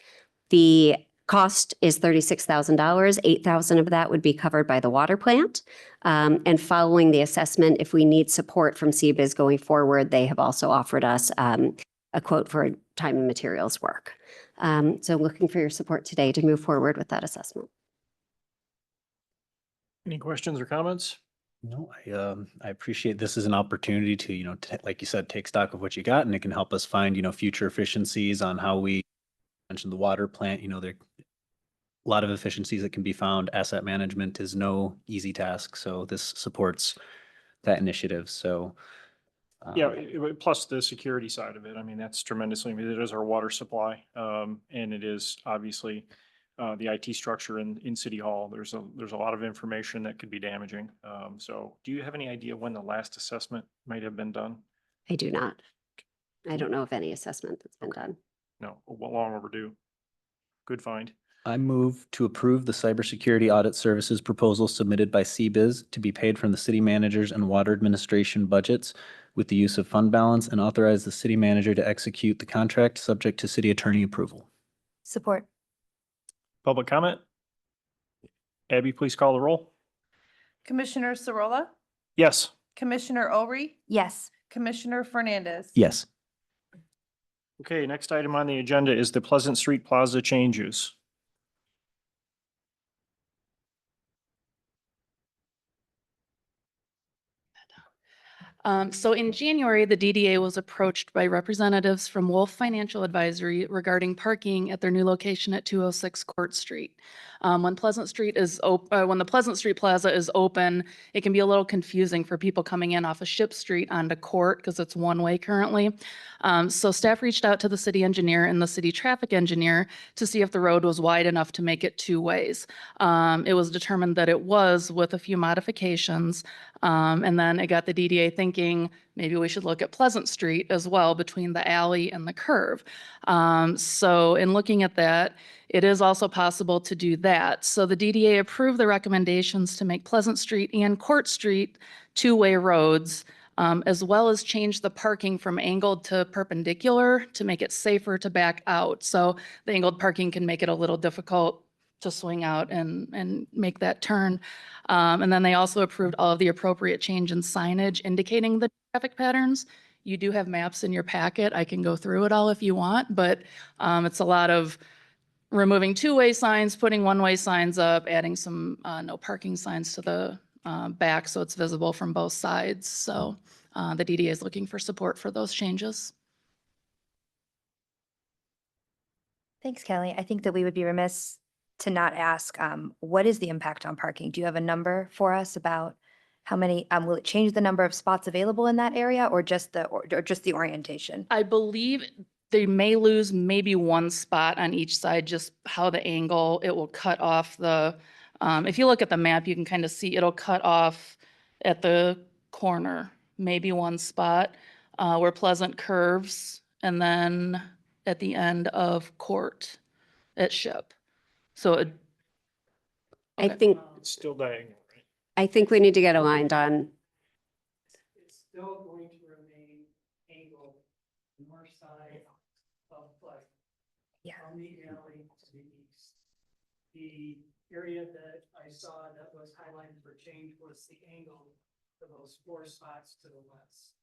The cost is $36,000. $8,000 of that would be covered by the water plant. And following the assessment, if we need support from CBIZ going forward, they have also offered us a quote for time and materials work. So looking for your support today to move forward with that assessment. Any questions or comments? No, I appreciate this as an opportunity to, like you said, take stock of what you got, and it can help us find, future efficiencies on how we mentioned the water plant. There a lot of efficiencies that can be found. Asset management is no easy task, so this supports that initiative. So Yeah, plus the security side of it. I mean, that's tremendously, it is our water supply. And it is obviously the IT structure in City Hall. There's a lot of information that could be damaging. So do you have any idea when the last assessment might have been done? I do not. I don't know of any assessment that's been done. No, long overdue. Good find. I move to approve the cybersecurity audit services proposal submitted by CBIZ to be paid from the city managers and water administration budgets with the use of fund balance, and authorize the city manager to execute the contract subject to city attorney approval. Support. Public comment? Abby, please call the roll. Commissioner Sarola, Yes. Commissioner Ori, Yes. Commissioner Fernandez. Yes. Okay, next item on the agenda is the Pleasant Street Plaza changes. So in January, the DDA was approached by representatives from Wolf Financial Advisory regarding parking at their new location at 206 Court Street. When Pleasant Street is when the Pleasant Street Plaza is open, it can be a little confusing for people coming in off of Ship Street onto Court because it's one way currently. So staff reached out to the city engineer and the city traffic engineer to see if the road was wide enough to make it two ways. It was determined that it was with a few modifications. And then it got the DDA thinking, maybe we should look at Pleasant Street as well between the alley and the curve. So in looking at that, it is also possible to do that. So the DDA approved the recommendations to make Pleasant Street and Court Street two-way roads, as well as change the parking from angled to perpendicular to make it safer to back out. So the angled parking can make it a little difficult to swing out and make that turn. And then they also approved all of the appropriate change in signage indicating the traffic patterns. You do have maps in your packet. I can go through it all if you want, but it's a lot of removing two-way signs, putting one-way signs up, adding some no parking signs to the back so it's visible from both sides. So the DDA is looking for support for those changes. Thanks, Kelly. I think that we would be remiss to not ask, what is the impact on parking? Do you have a number for us about how many, will it change the number of spots available in that area or just the orientation? I believe they may lose maybe one spot on each side, just how the angle, it will cut off the, if you look at the map, you can kind of see it'll cut off at the corner, maybe one spot where Pleasant curves, and then at the end of Court at Ship. So I think, It's still diagonal, right? I think we need to get aligned on, It's still going to remain angled north side of Pleasant. Yeah. From the alley to the east. The area that I saw that was highlighted for change was the angle for those 4 spots to the west.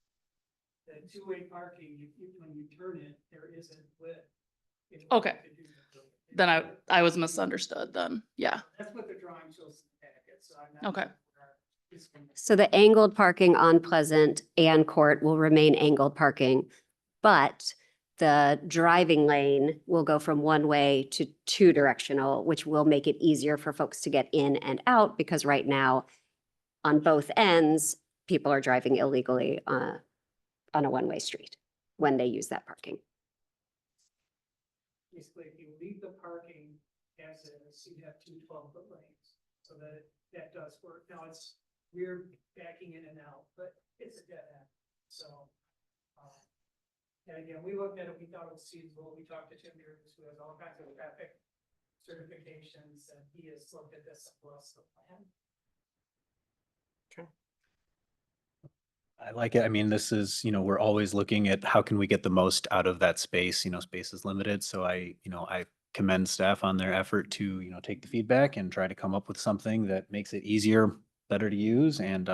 The two-way parking, when you turn it, there isn't width. in order Okay. to do the- then I was misunderstood then, yeah. That's what the drawing shows in the packet, so I'm not. Okay. so the angled parking on Pleasant and Court will remain angled parking, but the driving lane will go from one way to two directional, which will make it easier for folks to get in and out because right now on both ends, people are driving illegally on a one-way street when they use that parking. Basically, if you leave the parking as is, you'd have 2 12-foot lanes, so that does work. Now it's weird backing in and out, but it's a dead end, so. And again, we looked at it, we thought it was feasible. We talked to Tim Mears, who has all kinds of traffic certifications, and he has looked at this and blessed the plan. I like it. I mean, this is, we're always looking at how can we get the most out of that space, space is limited. So I commend staff on their effort to, take the feedback and try to come up with something that makes it easier, better to use. And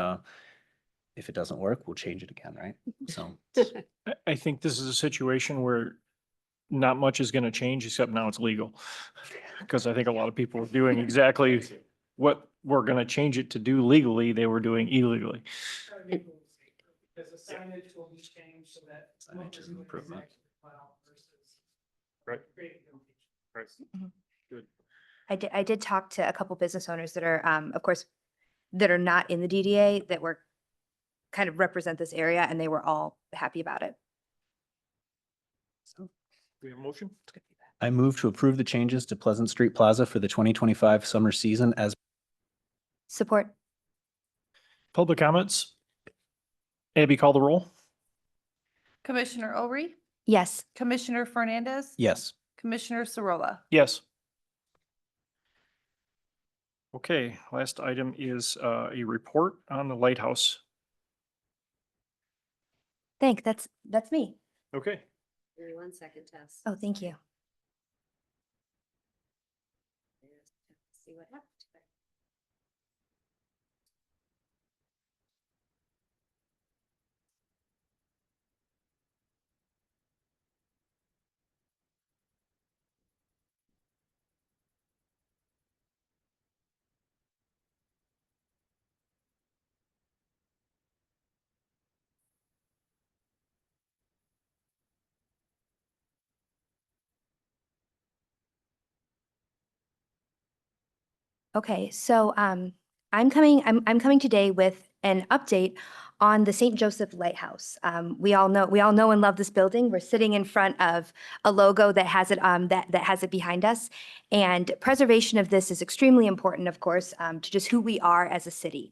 if it doesn't work, we'll change it again, right? So I think this is a situation where not much is going to change, except now it's legal. Because I think a lot of people are doing exactly what we're going to change it to do legally, they were doing illegally. Because the signage will be changed so that. Signage is an improvement. Right. Great. Right. Good. I did talk to a couple business owners that are, of course, that are not in the DDA that were kind of represent this area, and they were all happy about it. Do we have a motion? I move to approve the changes to Pleasant Street Plaza for the 2025 summer season as Support. Public comments? Abby, call the roll. Commissioner Overy, Yes. Commissioner Fernandez. yes. Commissioner Sorolla. Yes. Okay, last item is a report on the lighthouse. That's me. Okay. Give me 1 second, Tess. Oh, thank you. See what happened. Okay, so I'm coming today with an update on the St. Joseph Lighthouse. We all know and love this building. We're sitting in front of a logo that has it that has it behind us, and preservation of this is extremely important, of course, to just who we are as a city.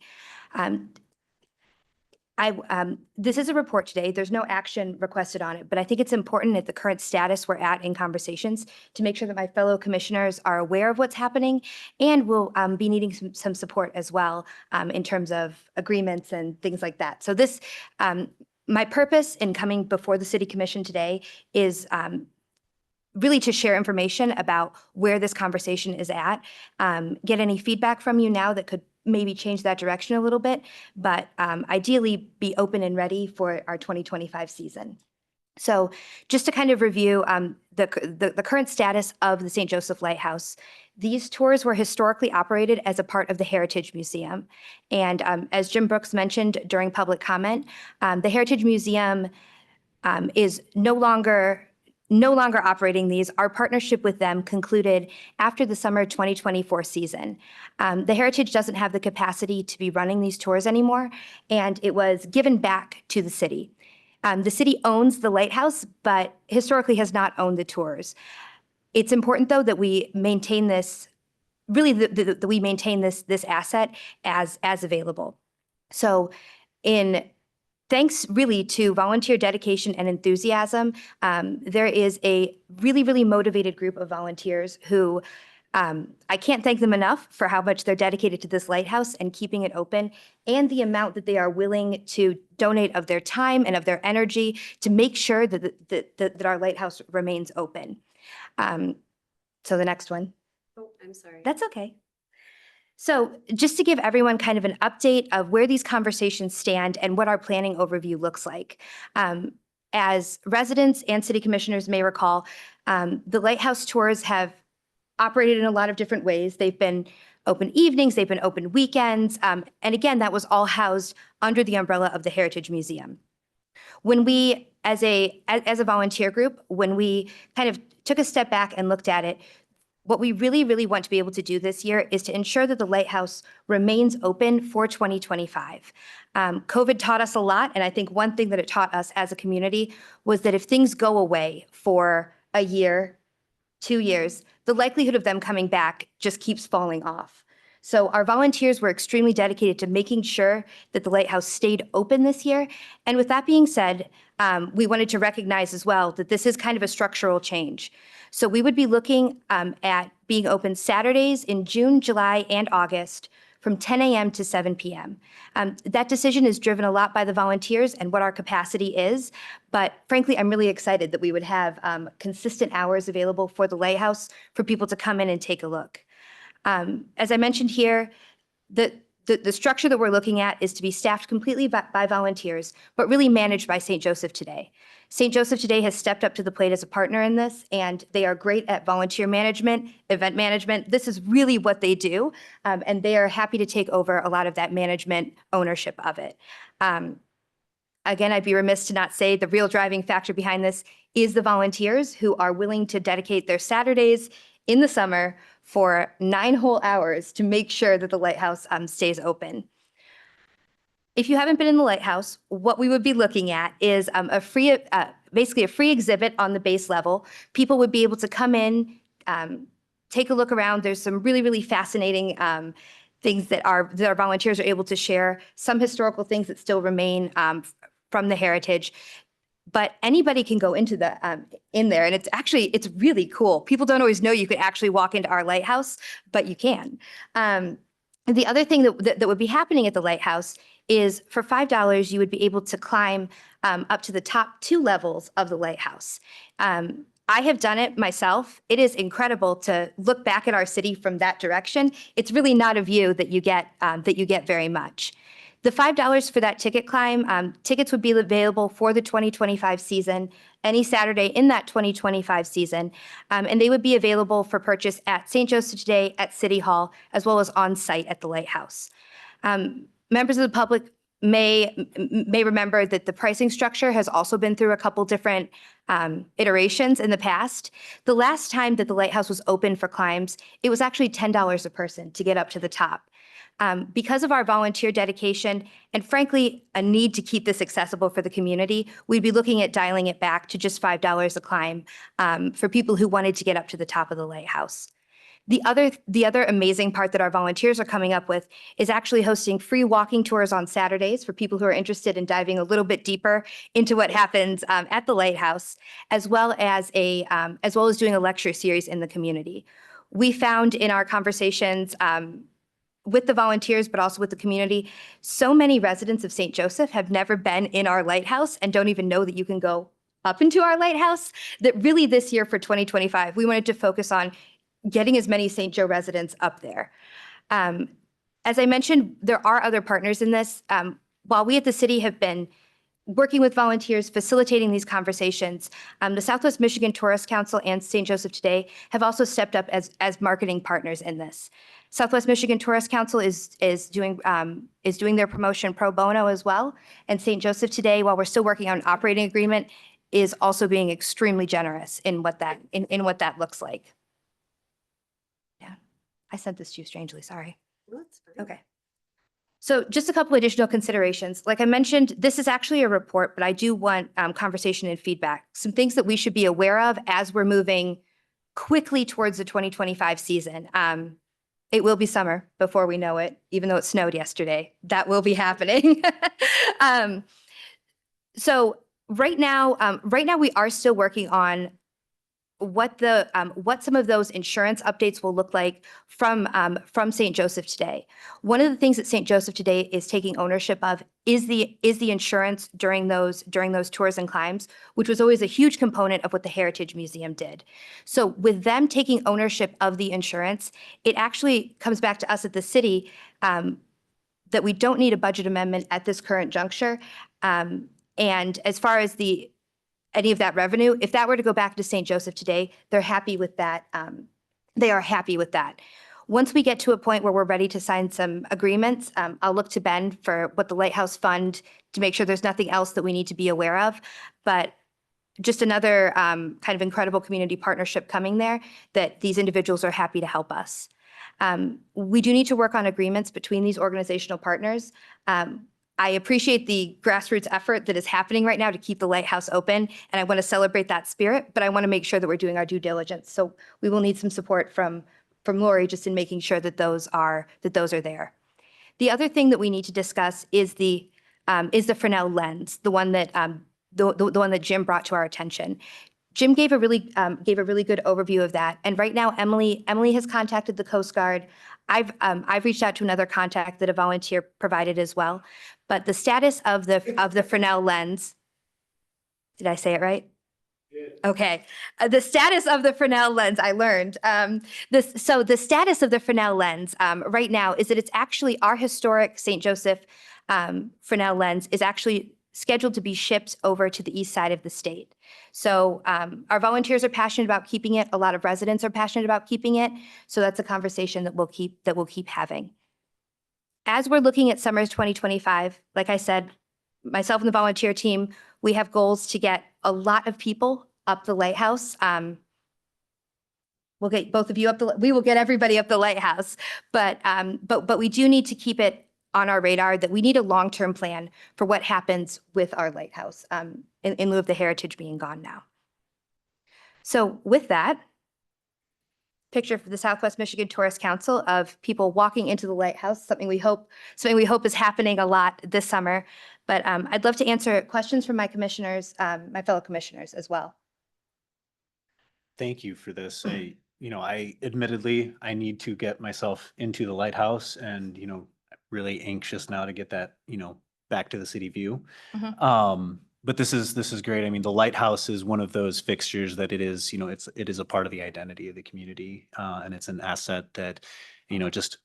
This is a report today. There's no action requested on it, but I think it's important at the current status we're at in conversations to make sure that my fellow commissioners are aware of what's happening and will be needing some support as well in terms of agreements and things like that. So this, my purpose in coming before the City Commission today is really to share information about where this conversation is at, get any feedback from you now that could maybe change that direction a little bit, but ideally be open and ready for our 2025 season. So just to kind of review the current status of the St. Joseph Lighthouse, these tours were historically operated as a part of the Heritage Museum. And as Jim Brooks mentioned during public comment, the Heritage Museum is no longer operating these. Our partnership with them concluded after the summer 2024 season. The Heritage doesn't have the capacity to be running these tours anymore, and it was given back to the city. The city owns the lighthouse, but historically has not owned the tours. It's important, though, that we maintain this, really that we maintain this asset as available. So thanks really to volunteer dedication and enthusiasm, there is a really motivated group of volunteers who I can't thank them enough for how much they're dedicated to this lighthouse and keeping it open, and the amount that they are willing to donate of their time and of their energy to make sure that our lighthouse remains open. So the next one. Oh, I'm sorry. That's okay. So just to give everyone kind of an update of where these conversations stand and what our planning overview looks like. As residents and city commissioners may recall, the lighthouse tours have operated in a lot of different ways. They've been open evenings, they've been open weekends, and again, that was all housed under the umbrella of the Heritage Museum. When we, as a volunteer group, when we kind of took a step back and looked at it, what we really want to be able to do this year is to ensure that the lighthouse remains open for 2025. COVID taught us a lot, and I think one thing that it taught us as a community was that if things go away for a year, 2 years, the likelihood of them coming back just keeps falling off. So our volunteers were extremely dedicated to making sure that the lighthouse stayed open this year. And with that being said, we wanted to recognize as well that this is kind of a structural change. So we would be looking at being open Saturdays in June, July, and August from 10 a.m. to 7 p.m. That decision is driven a lot by the volunteers and what our capacity is. But frankly, I'm really excited that we would have consistent hours available for the lighthouse for people to come in and take a look. As I mentioned here, the structure that we're looking at is to be staffed completely by volunteers, but really managed by St. Joseph Today. St. Joseph Today has stepped up to the plate as a partner in this, and they are great at volunteer management, event management. This is really what they do, and they are happy to take over a lot of that management ownership of it. Again, I'd be remiss to not say the real driving factor behind this is the volunteers who are willing to dedicate their Saturdays in the summer for 9 whole hours to make sure that the lighthouse stays open. If you haven't been in the lighthouse, what we would be looking at is basically a free exhibit on the base level. People would be able to come in, take a look around. There's some really fascinating things that our volunteers are able to share, some historical things that still remain from the heritage. But anybody can go into in there, and it's really cool. People don't always know you could actually walk into our lighthouse, but you can. The other thing that would be happening at the lighthouse is for $5, you would be able to climb up to the top 2 levels of the lighthouse. I have done it myself. It is incredible to look back at our city from that direction. It's really not a view that you get very much. The $5 for that ticket climb, tickets would be available for the 2025 season, any Saturday in that 2025 season, and they would be available for purchase at St. Joseph Today, at City Hall, as well as on site at the lighthouse. Members of the public may remember that the pricing structure has also been through a couple different iterations in the past. The last time that the Lighthouse was open for climbs, it was actually $10 a person to get up to the top. Because of our volunteer dedication and frankly, a need to keep this accessible for the community, we'd be looking at dialing it back to just $5 a climb for people who wanted to get up to the top of the Lighthouse. The other amazing part that our volunteers are coming up with is actually hosting free walking tours on Saturdays for people who are interested in diving a little bit deeper into what happens at the Lighthouse, as well as doing a lecture series in the community. We found in our conversations with the volunteers, but also with the community, so many residents of St. Joseph have never been in our Lighthouse and don't even know that you can go up into our Lighthouse, that really this year for 2025, we wanted to focus on getting as many St. Joe residents up there. As I mentioned, there are other partners in this. While we at the city have been working with volunteers, facilitating these conversations, the Southwest Michigan Tourist Council and St. Joseph Today have also stepped up as marketing partners in this. Southwest Michigan Tourist Council is doing their promotion pro bono as well, and St. Joseph Today, while we're still working on an operating agreement, is also being extremely generous in what that looks like. I sent this to you strangely, sorry. Okay. So just a couple additional considerations. Like I mentioned, this is actually a report, but I do want conversation and feedback. Some things that we should be aware of as we're moving quickly towards the 2025 season. It will be summer before we know it, even though it snowed yesterday. That will be happening. So right now we are still working on what some of those insurance updates will look like from St. Joseph Today. One of the things that St. Joseph Today is taking ownership of is the insurance during those tours and climbs, which was always a huge component of what the Heritage Museum did. So with them taking ownership of the insurance, it actually comes back to us at the city that we don't need a budget amendment at this current juncture. And as far as any of that revenue, if that were to go back to St. Joseph Today, they're happy with that. They are happy with that. Once we get to a point where we're ready to sign some agreements, I'll look to Ben for what the Lighthouse Fund to make sure there's nothing else that we need to be aware of. But just another kind of incredible community partnership coming there that these individuals are happy to help us. We do need to work on agreements between these organizational partners. I appreciate the grassroots effort that is happening right now to keep the Lighthouse open, and I want to celebrate that spirit, but I want to make sure that we're doing our due diligence. So we will need some support from Lori just in making sure that those are there. The other thing that we need to discuss is the Fresnel lens, the one that Jim brought to our attention. Jim gave a really good overview of that, and right now Emily has contacted the Coast Guard. I've reached out to another contact that a volunteer provided as well. But the status of the Fresnel lens, did I say it right? Okay. The status of the Fresnel lens, I learned. So the status of the Fresnel lens right now is that it's actually our historic St. Joseph Fresnel lens is actually scheduled to be shipped over to the east side of the state. So our volunteers are passionate about keeping it. A lot of residents are passionate about keeping it. So that's a conversation that we'll keep having. As we're looking at summer 2025, like I said, myself and the volunteer team, we have goals to get a lot of people up the Lighthouse. We'll get both of you up we will get everybody up the Lighthouse, but we do need to keep it on our radar that we need a long-term plan for what happens with our Lighthouse in lieu of the heritage being gone now. So with that, picture for the Southwest Michigan Tourist Council of people walking into the Lighthouse, something we hope is happening a lot this summer. But I'd love to answer questions from my commissioners, my fellow commissioners as well. Thank you for this. I admittedly, I need to get myself into the Lighthouse and, really anxious now to get that, back to the city view. But this is great. I mean, the Lighthouse is one of those fixtures that it is a part of the identity of the community, and it's an asset that, just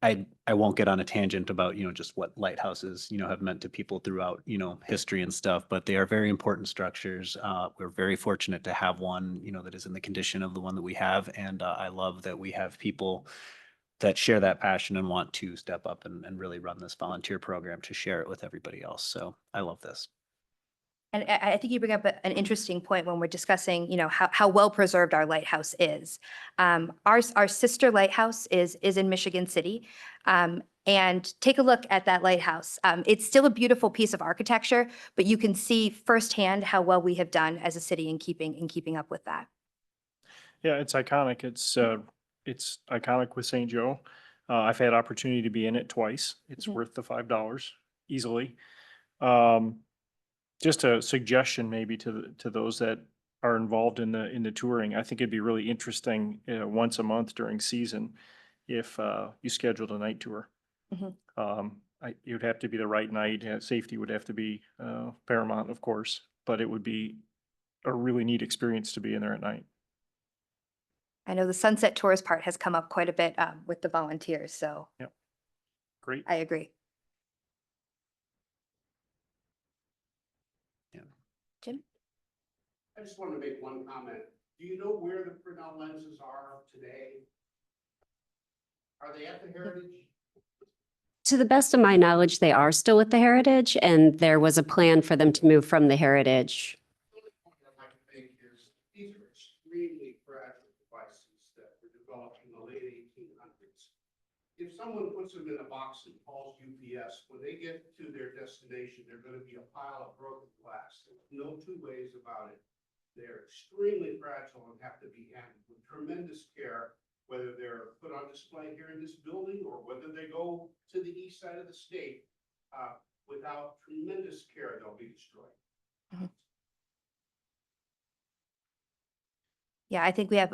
I won't get on a tangent about just what lighthouses have meant to people throughout history and stuff, but they are very important structures. We're very fortunate to have one that is in the condition of the one that we have, and I love that we have people that share that passion and want to step up and really run this volunteer program to share it with everybody else. So I love this. And I think you bring up an interesting point when we're discussing, how well preserved our lighthouse is. Our sister lighthouse is in Michigan City. And take a look at that lighthouse. It's still a beautiful piece of architecture, but you can see firsthand how well we have done as a city in keeping up with that. Yeah, it's iconic. It's iconic with St. Joe. I've had opportunity to be in it twice. It's Mhm. worth the $5 easily. Just a suggestion maybe to those that are involved in the touring. I think it'd be really interesting, once a month during season if you scheduled a night tour. Mhm. It would have to be the right night. Safety would have to be paramount, of course, but it would be a really neat experience to be in there at night. I know the Sunset Tours part has come up quite a bit with the volunteers, so Great. I agree. Yeah. Jim? I just wanted to make one comment. Do you know where the Fresnel lenses are today? Are they at the Heritage? To the best of my knowledge, they are still at the Heritage, and there was a plan for them to move from the Heritage. The only point I'd like to make is these are extremely fragile devices that were developed in the late 1800s. If someone puts them in a box and calls UPS, when they get to their destination, they're going to be a pile of broken glass. There's no two ways about it. They're extremely fragile and have to be handled with tremendous care, whether they're put on display here in this building or whether they go to the east side of the state. Without tremendous care, they'll be destroyed. Yeah, I think we have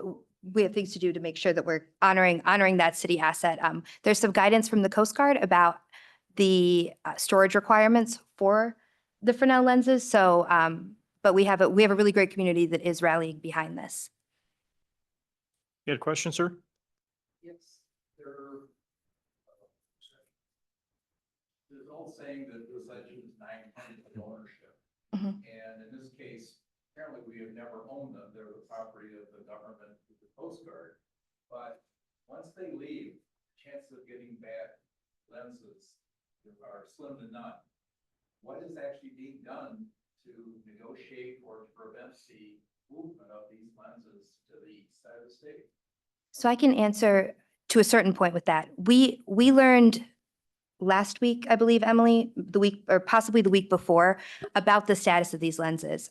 things to do to make sure that we're honoring that city asset. There's some guidance from the Coast Guard about the storage requirements for the Fresnel lenses. So, but we have a really great community that is rallying behind this. You had a question, sir? Yes, there's old saying that this legend is 900 ownership. Mhm. And in this case, apparently we have never owned them. They're the property of the government, the Coast Guard. But once they leave, chances of getting back lenses are slim to none. What is actually being done to negotiate or to prevent the movement of these lenses to the east side of the state? So I can answer to a certain point with that. We learned last week, I believe, Emily, the week or possibly the week before, about the status of these lenses.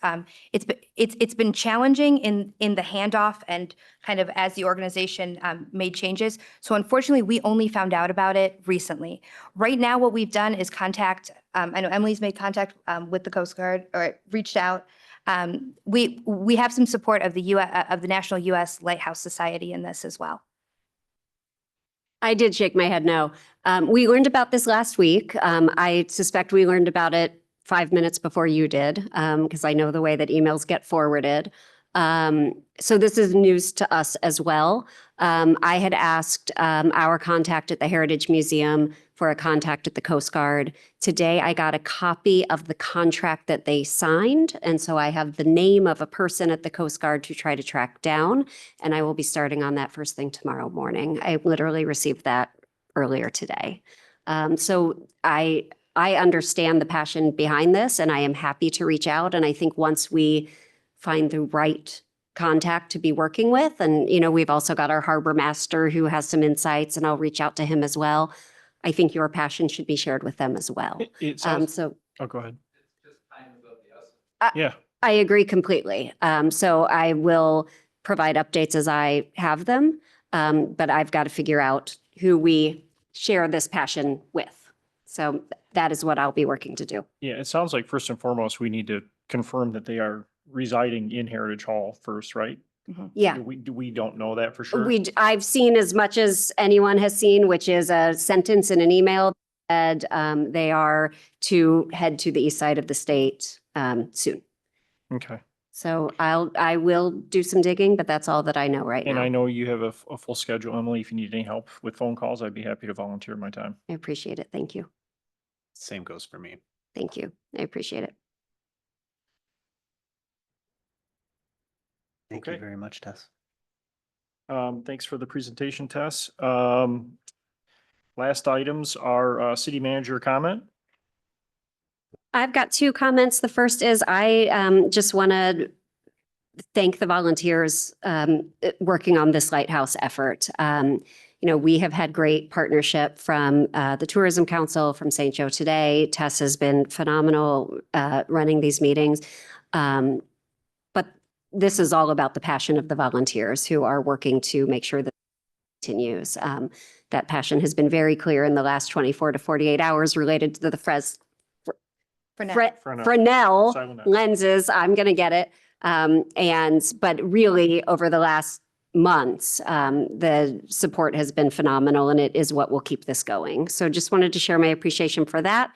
It's been challenging in the handoff and kind of as the organization made changes. So unfortunately, we only found out about it recently. Right now, what we've done is contact. I know Emily's made contact with the Coast Guard or reached out. We have some support of the National U.S. Lighthouse Society in this as well. I did shake my head no. We learned about this last week. I suspect we learned about it 5 minutes before you did, because I know the way that emails get forwarded. So this is news to us as well. I had asked our contact at the Heritage Museum for a contact at the Coast Guard. Today, I got a copy of the contract that they signed, and so I have the name of a person at the Coast Guard to try to track down, and I will be starting on that first thing tomorrow morning. I literally received that earlier today. So I understand the passion behind this, and I am happy to reach out, and I think once we find the right contact to be working with, and we've also got our harbor master who has some insights, and I'll reach out to him as well. I think your passion should be shared with them as well. It sounds, So oh, go ahead. It's just time is of the essence. Yeah. I agree completely. So I will provide updates as I have them, but I've got to figure out who we share this passion with. So that is what I'll be working to do. Yeah, it sounds like first and foremost, we need to confirm that they are residing in Heritage Hall first, right? Yeah. We don't know that for sure. I've seen as much as anyone has seen, which is a sentence in an email that they are to head to the east side of the state soon. Okay. So I will do some digging, but that's all that I know right And now. I know you have a full schedule, Emily. If you need any help with phone calls, I'd be happy to volunteer my time. I appreciate it. Thank you. Same goes for me. Thank you. I appreciate it. Thank you Okay. very much, Tess. Thanks for the presentation, Tess. Last items are city manager comment. I've got two comments. The first is I just want to thank the volunteers working on this lighthouse effort. We have had great partnership from the Tourism Council, from St. Joe Today. Tess has been phenomenal running these meetings. But this is all about the passion of the volunteers who are working to make sure that it continues. That passion has been very clear in the last 24 to 48 hours related to the Fresnel lenses. I'm going to get it. But really over the last months, the support has been phenomenal, and it is what will keep this going. So just wanted to share my appreciation for that.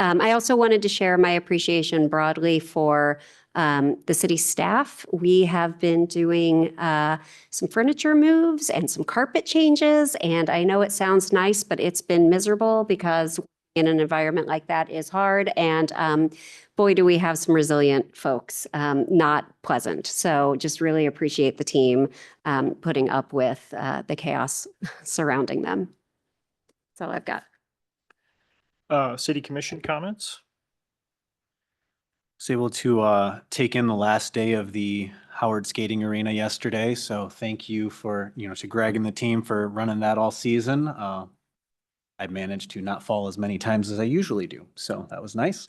I also wanted to share my appreciation broadly for the city staff. We have been doing some furniture moves and some carpet changes, and I know it sounds nice, but it's been miserable because in an environment like that is hard. And boy, do we have some resilient folks, not pleasant. So just really appreciate the team putting up with the chaos surrounding them. That's all I've got. City commission comments. Was able to take in the last day of the Howard Skating Arena yesterday. So thank you for, to Greg and the team for running that all season. I managed to not fall as many times as I usually do. So that was nice.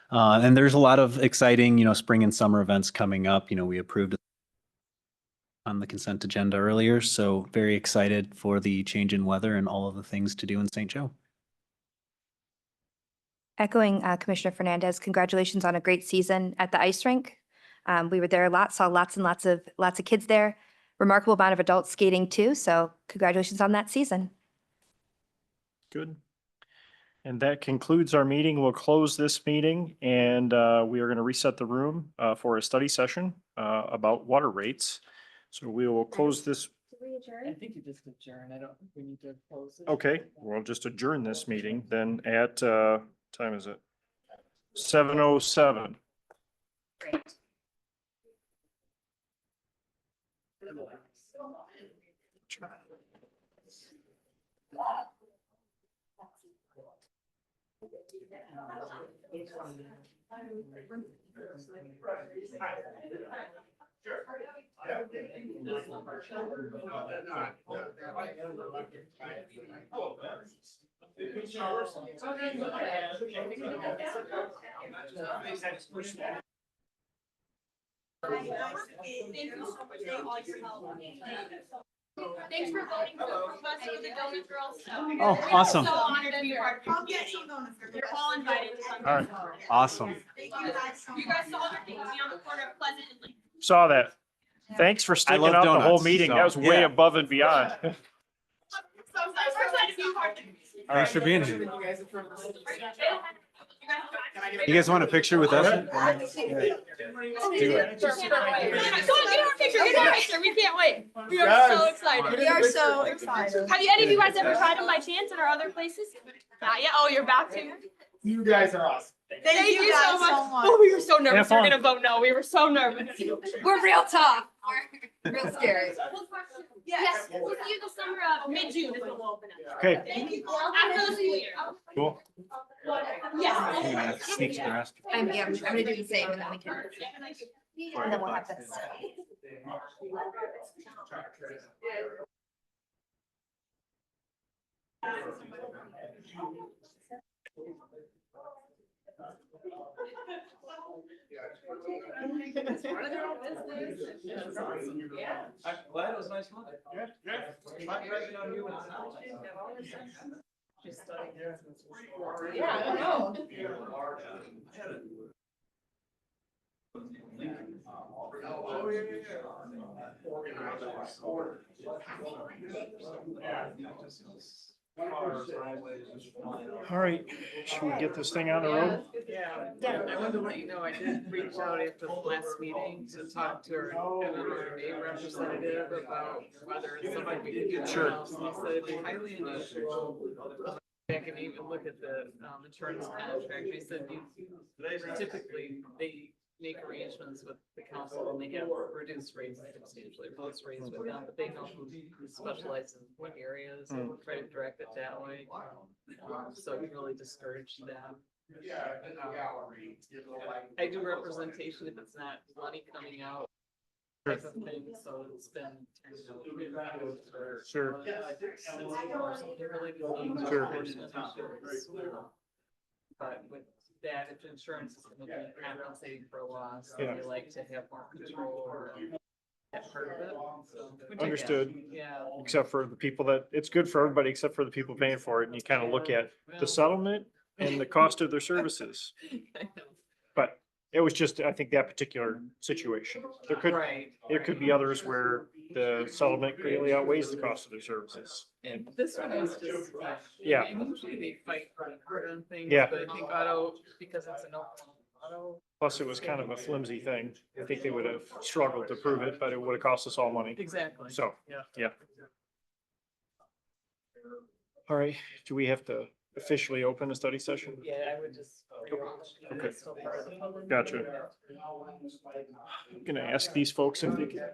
And there's a lot of exciting, spring and summer events coming up. We approved on the consent agenda earlier. So very excited for the change in weather and all of the things to do in St. Joe. Echoing Commissioner Fernandez, congratulations on a great season at the ice rink. We were there a lot, saw lots and lots of kids there. Remarkable amount of adults skating too. So congratulations on that season. Good. And that concludes our meeting. We'll close this meeting, and we are going to reset the room for a study session about water rates. So we will close this. I think you just adjourn. I don't think we need to close it. Okay, we'll just adjourn this meeting then at, time is it? 7:07. Great. Thanks for voting for us for the Donut Girls. Oh, awesome. So honored to be part of the You're all invited to come. All right. Awesome. Thank you guys. You guys saw the thing on the corner of Pleasant and Lincoln. Saw that. Thanks for sticking love out the whole donuts, meeting. so, That was way yeah. above and beyond. So excited to be part of it. Thanks for being here. You guys want a picture with us? Get our picture. We can't wait. We are so excited. We are so excited. Have any of you guys ever tried them by chance in our other places? Not yet. Oh, you're about to. You guys are awesome. Thank you so much. Oh, we were so nervous. They're gonna vote no. We were so nervous. We're real tough. Real scary. Yes, we'll see you the summer of mid-June is when we'll open up. Okay, Thank you. After the school year. cool. Yes. Sneak the rest. I'm gonna do the same, and then we can, and then we'll have this. I'm glad it was nice weather. My impression on you was Yeah, I don't know. All right, should we get this thing on the road? Yeah, I wanted to let you know, I did reach out after the last meeting to talk to our MMA representative about whether it's somebody we could get. Sure. And he said it'd be highly unusual. Back and even look at the insurance contract, they said typically make arrangements with the council and they have reduced rates, substantially reduced rates with them, but they know who specializes in what areas and try to direct it that way. So we really discourage them. I do representation if it's not money coming out type of thing, so it's been. Sure. But with that, if insurance is gonna be compensating for a loss, Yeah. they like to have more control over that part of it. So, which I get. Understood. Yeah. Except for the people that, it's good for everybody except for the people paying for it. And you kind of look at the settlement and the cost of their services. But it was just, I think, that particular situation. There could, Right. there could be others where the settlement greatly outweighs the cost of their services. And this one is just. Yeah. And usually they fight pretty hard on things. Yeah. But I think auto, because it's an open auto. Plus, it was kind of a flimsy thing. I think they would have struggled to prove it, but it would have cost us all money. Exactly. So, Yeah. yeah. All right, do we have to officially open a study session? Yeah, I would just. Okay. It's still part of the public. Gotcha. I'm gonna ask these folks if they can.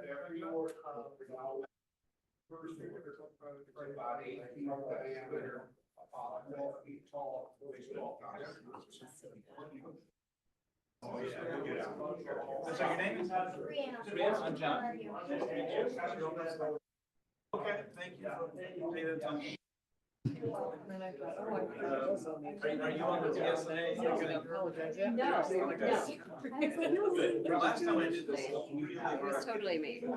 So your name is? Brianna. I'm John. Okay, thank you. Are you on the TSA? No. Last time I did this. It was totally me. You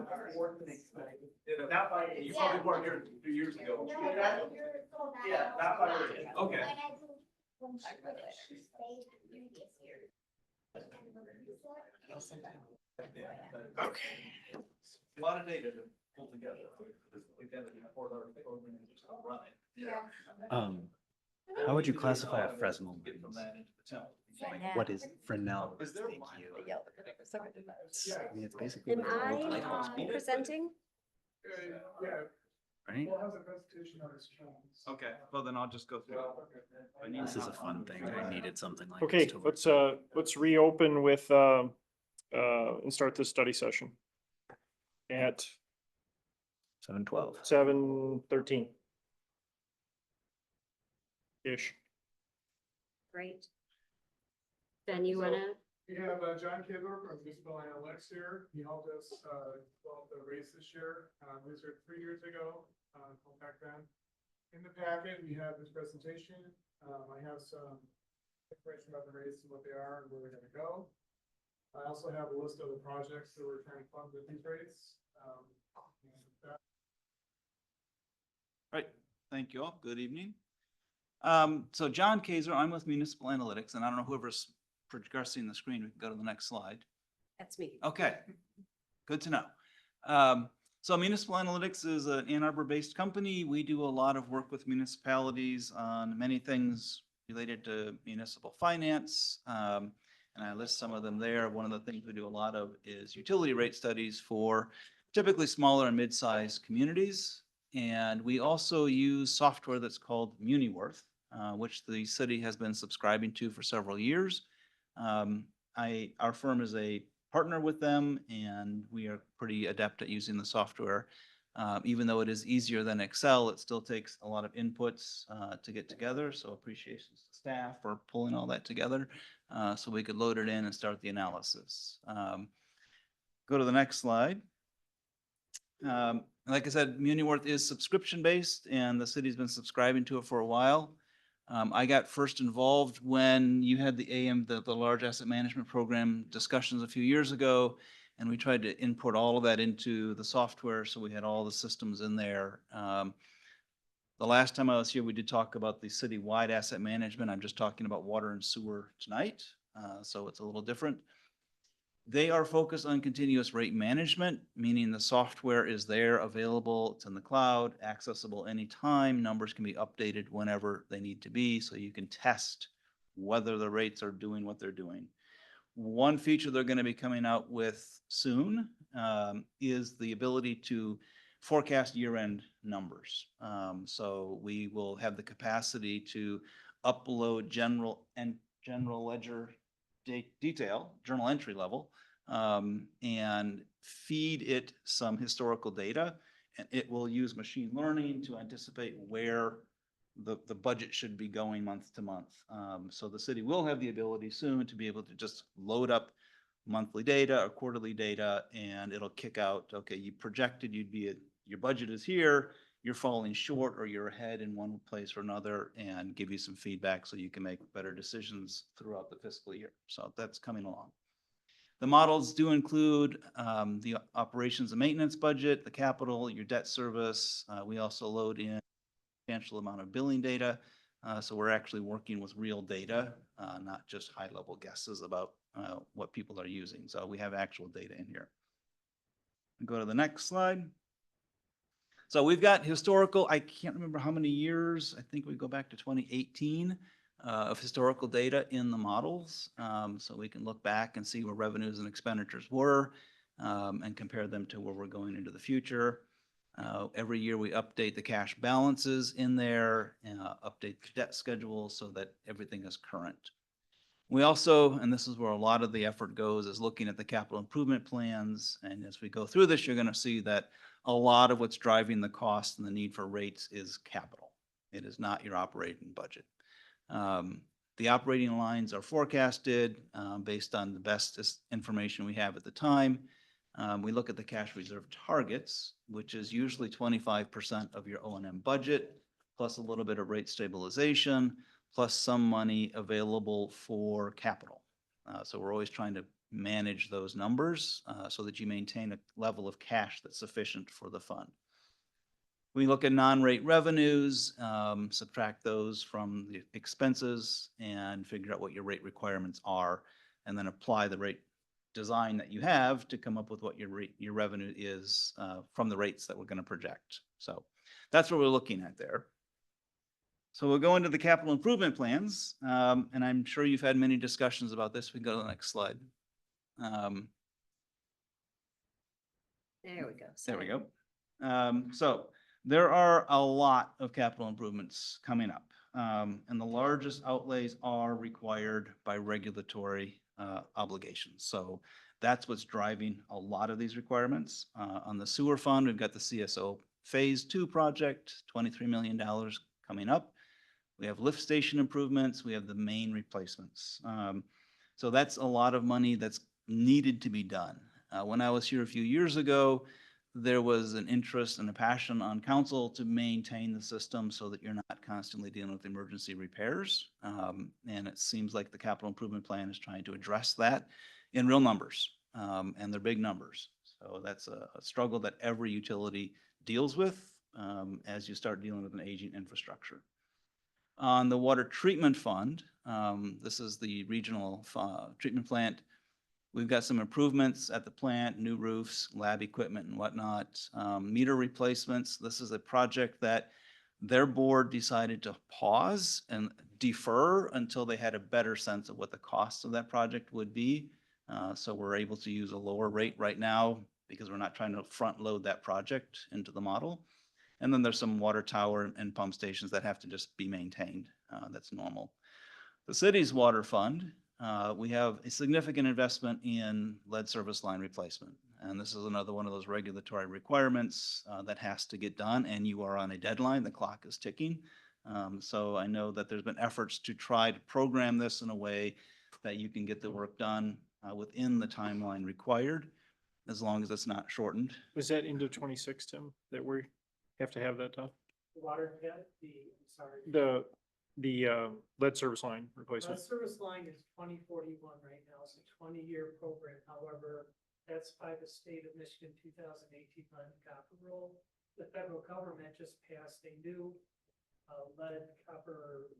probably weren't here 2 years ago. Yeah, not by. Okay. Okay. A lot of data to pull together. We've got a 4-hour program and just run it. How would you classify a Fresnel? Get from that into the town. What is Fresnel? Is there? Thank you. I mean, it's basically. Am like a I lighthouse building, presenting? Right? Okay, well then I'll just go through it. This is a fun thing. I needed something like this. Okay, to work. let's reopen with, and start this study session at 7:12. 7:13. Ish. Great. Ben, you wanna? We have John Kidler from Municipal Analytics here. He helped us develop the race this year. We was here 3 years ago, back then. In the packet, we have this presentation. I have some information about the race and what they are and where they're gonna go. I also have a list of the projects that we're trying to fund with these rates. Right, thank you all. Good evening. So John Kaiser, I'm with Municipal Analytics, and I don't know whoever's progressing the screen, we can go to the next slide. That's me. Okay, good to know. So Municipal Analytics is an Ann Arbor-based company. We do a lot of work with municipalities on many things related to municipal finance. And I list some of them there. One of the things we do a lot of is utility rate studies for typically smaller and mid-sized communities. And we also use software that's called MuniWorth, which the city has been subscribing to for several years. Our firm is a partner with them, and we are pretty adept at using the software. Even though it is easier than Excel, it still takes a lot of inputs to get together. So appreciations to staff for pulling all that together so we could load it in and start the analysis. Go to the next slide. Like I said, MuniWorth is subscription-based, and the city's been subscribing to it for a while. I got first involved when you had the large asset management program discussions a few years ago, and we tried to input all of that into the software, so we had all the systems in there. The last time I was here, we did talk about the city-wide asset management. I'm just talking about water and sewer tonight, so it's a little different. They are focused on continuous rate management, meaning the software is there, available, it's in the cloud, accessible anytime. Numbers can be updated whenever they need to be, so you can test whether the rates are doing what they're doing. One feature they're going to be coming out with soon is the ability to forecast year-end numbers. So we will have the capacity to upload general ledger detail, journal entry level, and feed it some historical data. And it will use machine learning to anticipate where the budget should be going month to month. So the city will have the ability soon to be able to just load up monthly data or quarterly data, and it'll kick out, okay, you projected you'd be at, your budget is here, you're falling short or you're ahead in one place or another, and give you some feedback so you can make better decisions throughout the fiscal year. So that's coming along. The models do include the operations and maintenance budget, the capital, your debt service. We also load in a substantial amount of billing data. So we're actually working with real data, not just high-level guesses about what people are using. So we have actual data in here. Go to the next slide. So we've got historical, I can't remember how many years, I think we go back to 2018 of historical data in the models. So we can look back and see where revenues and expenditures were and compare them to where we're going into the future. Every year we update the cash balances in there, update the debt schedule so that everything is current. We also, and this is where a lot of the effort goes, is looking at the capital improvement plans. And as we go through this, you're going to see that a lot of what's driving the cost and the need for rates is capital. It is not your operating budget. The operating lines are forecasted based on the best information we have at the time. We look at the cash reserve targets, which is usually 25% of your O&M budget, plus a little bit of rate stabilization, plus some money available for capital. So we're always trying to manage those numbers so that you maintain a level of cash that's sufficient for the fund. We look at non-rate revenues, subtract those from the expenses and figure out what your rate requirements are, and then apply the rate design that you have to come up with what your revenue is from the rates that we're going to project. So that's what we're looking at there. So we'll go into the capital improvement plans, and I'm sure you've had many discussions about this. We can go to the next slide. There we go. There we go. So there are a lot of capital improvements coming up, and the largest outlays are required by regulatory obligations. So that's what's driving a lot of these requirements. On the sewer fund, we've got the CSO Phase 2 project, $23 million coming up. We have lift station improvements. We have the main replacements. So that's a lot of money that's needed to be done. When I was here a few years ago, there was an interest and a passion on council to maintain the system so that you're not constantly dealing with emergency repairs. And it seems like the capital improvement plan is trying to address that in real numbers, and they're big numbers. So that's a struggle that every utility deals with as you start dealing with an aging infrastructure. On the water treatment fund, this is the regional treatment plant. We've got some improvements at the plant, new roofs, lab equipment and whatnot. Meter replacements, this is a project that their board decided to pause and defer until they had a better sense of what the cost of that project would be. So we're able to use a lower rate right now because we're not trying to front load that project into the model. And then there's some water tower and pump stations that have to just be maintained. That's normal. The city's water fund, we have a significant investment in lead service line replacement. And this is another one of those regulatory requirements that has to get done, and you are on a deadline. The clock is ticking. So I know that there's been efforts to try to program this in a way that you can get the work done within the timeline required, as long as it's not shortened. Was that into 26, Tim, that we have to have that done? The water, sorry. The lead service line replacement. Service line is 2041 right now. It's a 20-year program. However, that's by the state of Michigan 2018 lead copper rule. The federal government just passed a new lead copper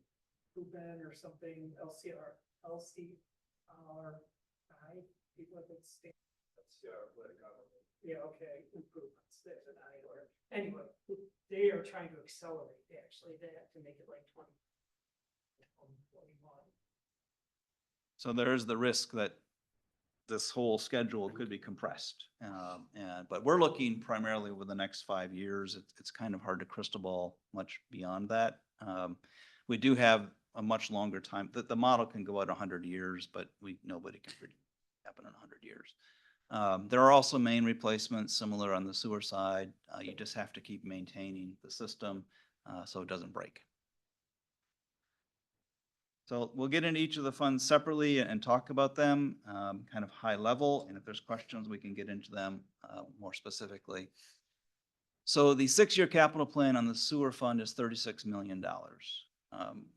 ban or something, LCRI, people that stand. Lead copper. Yeah, okay, improvements, there's an I or, anyway, they are trying to accelerate actually that to make it like 2021. So there's the risk that this whole schedule could be compressed. But we're looking primarily over the next 5 years. It's kind of hard to crystal ball much beyond that. We do have a much longer time. The model can go out 100 years, but nobody can predict what happen in 100 years. There are also main replacements similar on the sewer side. You just have to keep maintaining the system so it doesn't break. So we'll get into each of the funds separately and talk about them kind of high level. And if there's questions, we can get into them more specifically. So the 6-year capital plan on the sewer fund is $36 million,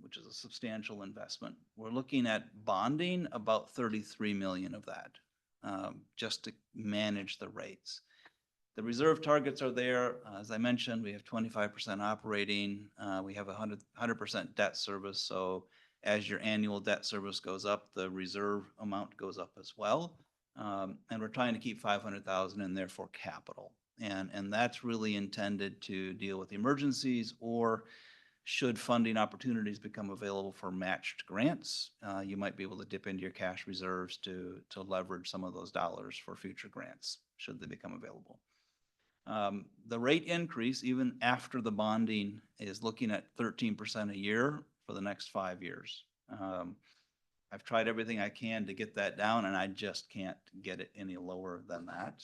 which is a substantial investment. We're looking at bonding about 33 million of that, just to manage the rates. The reserve targets are there. As I mentioned, we have 25% operating. We have 100% debt service. So as your annual debt service goes up, the reserve amount goes up as well. And we're trying to keep 500,000 in there for capital. And that's really intended to deal with emergencies, or should funding opportunities become available for matched grants, you might be able to dip into your cash reserves to leverage some of those dollars for future grants, should they become available. The rate increase, even after the bonding, is looking at 13% a year for the next 5 years. I've tried everything I can to get that down, and I just can't get it any lower than that.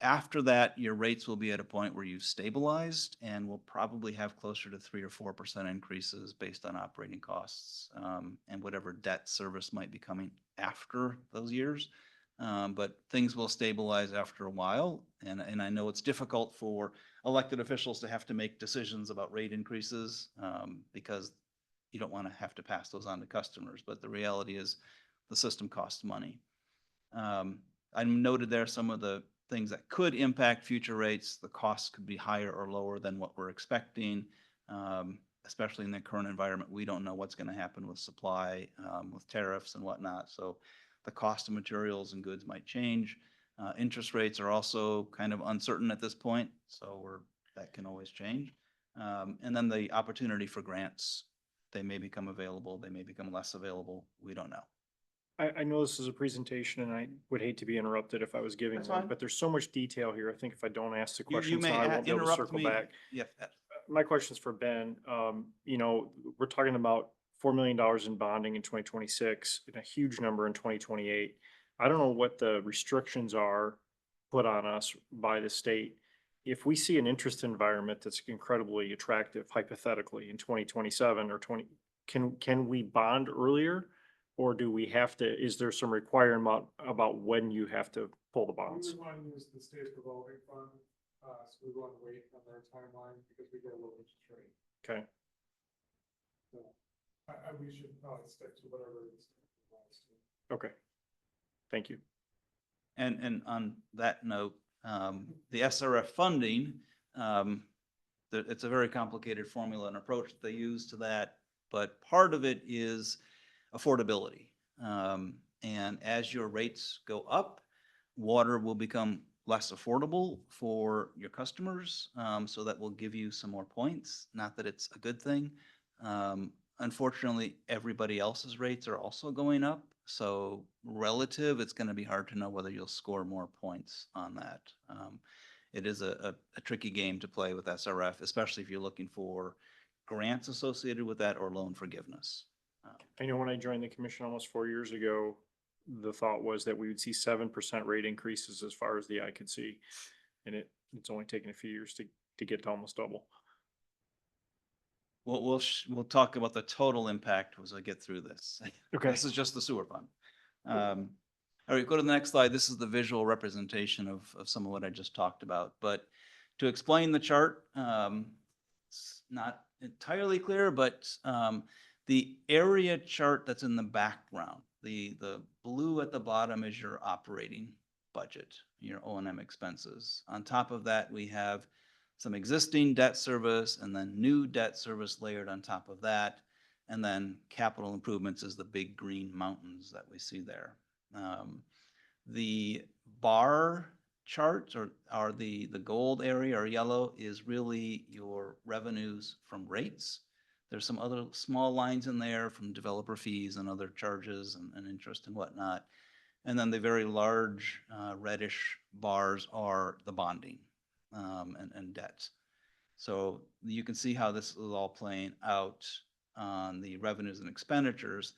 After that, your rates will be at a point where you've stabilized, and will probably have closer to 3 or 4% increases based on operating costs and whatever debt service might be coming after those years. But things will stabilize after a while. And I know it's difficult for elected officials to have to make decisions about rate increases because you don't want to have to pass those on to customers. But the reality is the system costs money. I noted there some of the things that could impact future rates. The costs could be higher or lower than what we're expecting, especially in the current environment. We don't know what's going to happen with supply, with tariffs and whatnot. So the cost of materials and goods might change. Interest rates are also kind of uncertain at this point, so that can always change. And then the opportunity for grants, they may become available, they may become less available. We don't know. I know this is a presentation and I would hate to be interrupted if I was giving That's one, fine. but there's so much detail here. I think if I don't ask the You questions may now, I won't be able to interrupt circle me. back. Yeah. My question is for Ben. We're talking about $4 million in bonding in 2026 and a huge number in 2028. I don't know what the restrictions are put on us by the state. If we see an interest environment that's incredibly attractive, hypothetically, in 2027 or can we bond earlier? Or do we have to, is there some requirement about when you have to pull the bonds? We would want to use the state's revolving fund, so we want to wait on their timeline because we get a low interest rate. Okay. So we should probably stick to whatever it is. Okay. Thank you. And on that note, the SRF funding, it's a very complicated formula and approach that they use to that, but part of it is affordability. And as your rates go up, water will become less affordable for your customers. So that will give you some more points. Not that it's a good thing. Unfortunately, everybody else's rates are also going up. So relative, it's going to be hard to know whether you'll score more points on that. It is a tricky game to play with SRF, especially if you're looking for grants associated with that or loan forgiveness. I know when I joined the commission almost 4 years ago, the thought was that we would see 7% rate increases as far as the eye could see. And it's only taken a few years to get to almost double. We'll talk about the total impact as I get through this. Okay. This is just the sewer fund. All right, go to the next slide. This is the visual representation of some of what I just talked about. But to explain the chart, it's not entirely clear, but the area chart that's in the background, the blue at the bottom is your operating budget, your O&M expenses. On top of that, we have some existing debt service and then new debt service layered on top of that. And then capital improvements is the big green mountains that we see there. The bar charts are the gold area or yellow is really your revenues from rates. There's some other small lines in there from developer fees and other charges and interest and whatnot. And then the very large reddish bars are the bonding and debt. So you can see how this is all playing out. on the revenues and expenditures.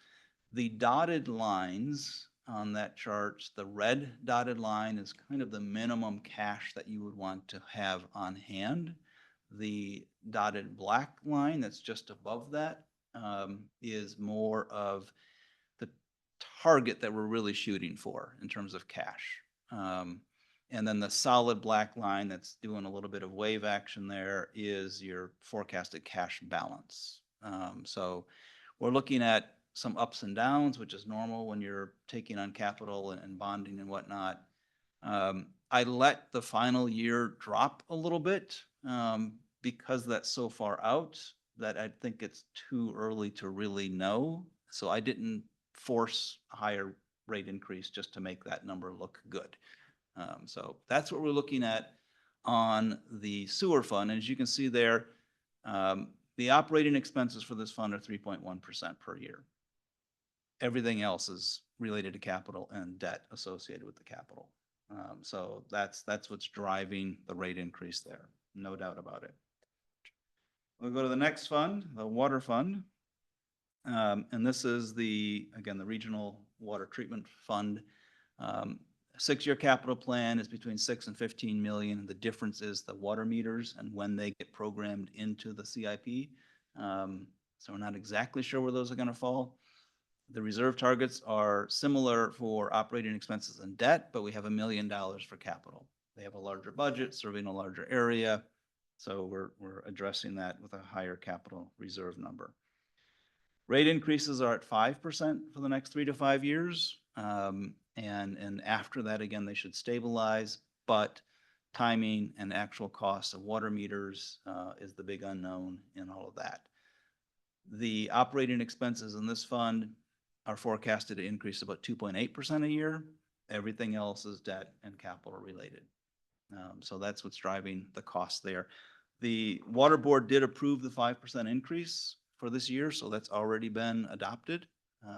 The dotted lines on that chart, the red dotted line is kind of the minimum cash that you would want to have on hand. The dotted black line that's just above that is more of the target that we're really shooting for in terms of cash. And then the solid black line that's doing a little bit of wave action there is your forecasted cash balance. So we're looking at some ups and downs, which is normal when you're taking on capital and bonding and whatnot. I let the final year drop a little bit because that's so far out that I think it's too early to really know. So I didn't force a higher rate increase just to make that number look good. So that's what we're looking at on the sewer fund. As you can see there, the operating expenses for this fund are 3.1% per year. Everything else is related to capital and debt associated with the capital. So that's what's driving the rate increase there, no doubt about it. We'll go to the next fund, the water fund. And this is again, the Regional Water Treatment Fund. 6-year capital plan is between 6 and 15 million. The difference is the water meters and when they get programmed into the CIP. So we're not exactly sure where those are going to fall. The reserve targets are similar for operating expenses and debt, but we have $1 million for capital. They have a larger budget serving a larger area. So we're addressing that with a higher capital reserve number. Rate increases are at 5% for the next 3 to 5 years. And after that, again, they should stabilize, but timing and actual cost of water meters is the big unknown in all of that. The operating expenses in this fund are forecasted to increase about 2.8% a year. Everything else is debt and capital related. So that's what's driving the cost there. The Water Board did approve the 5% increase for this year, so that's already been adopted.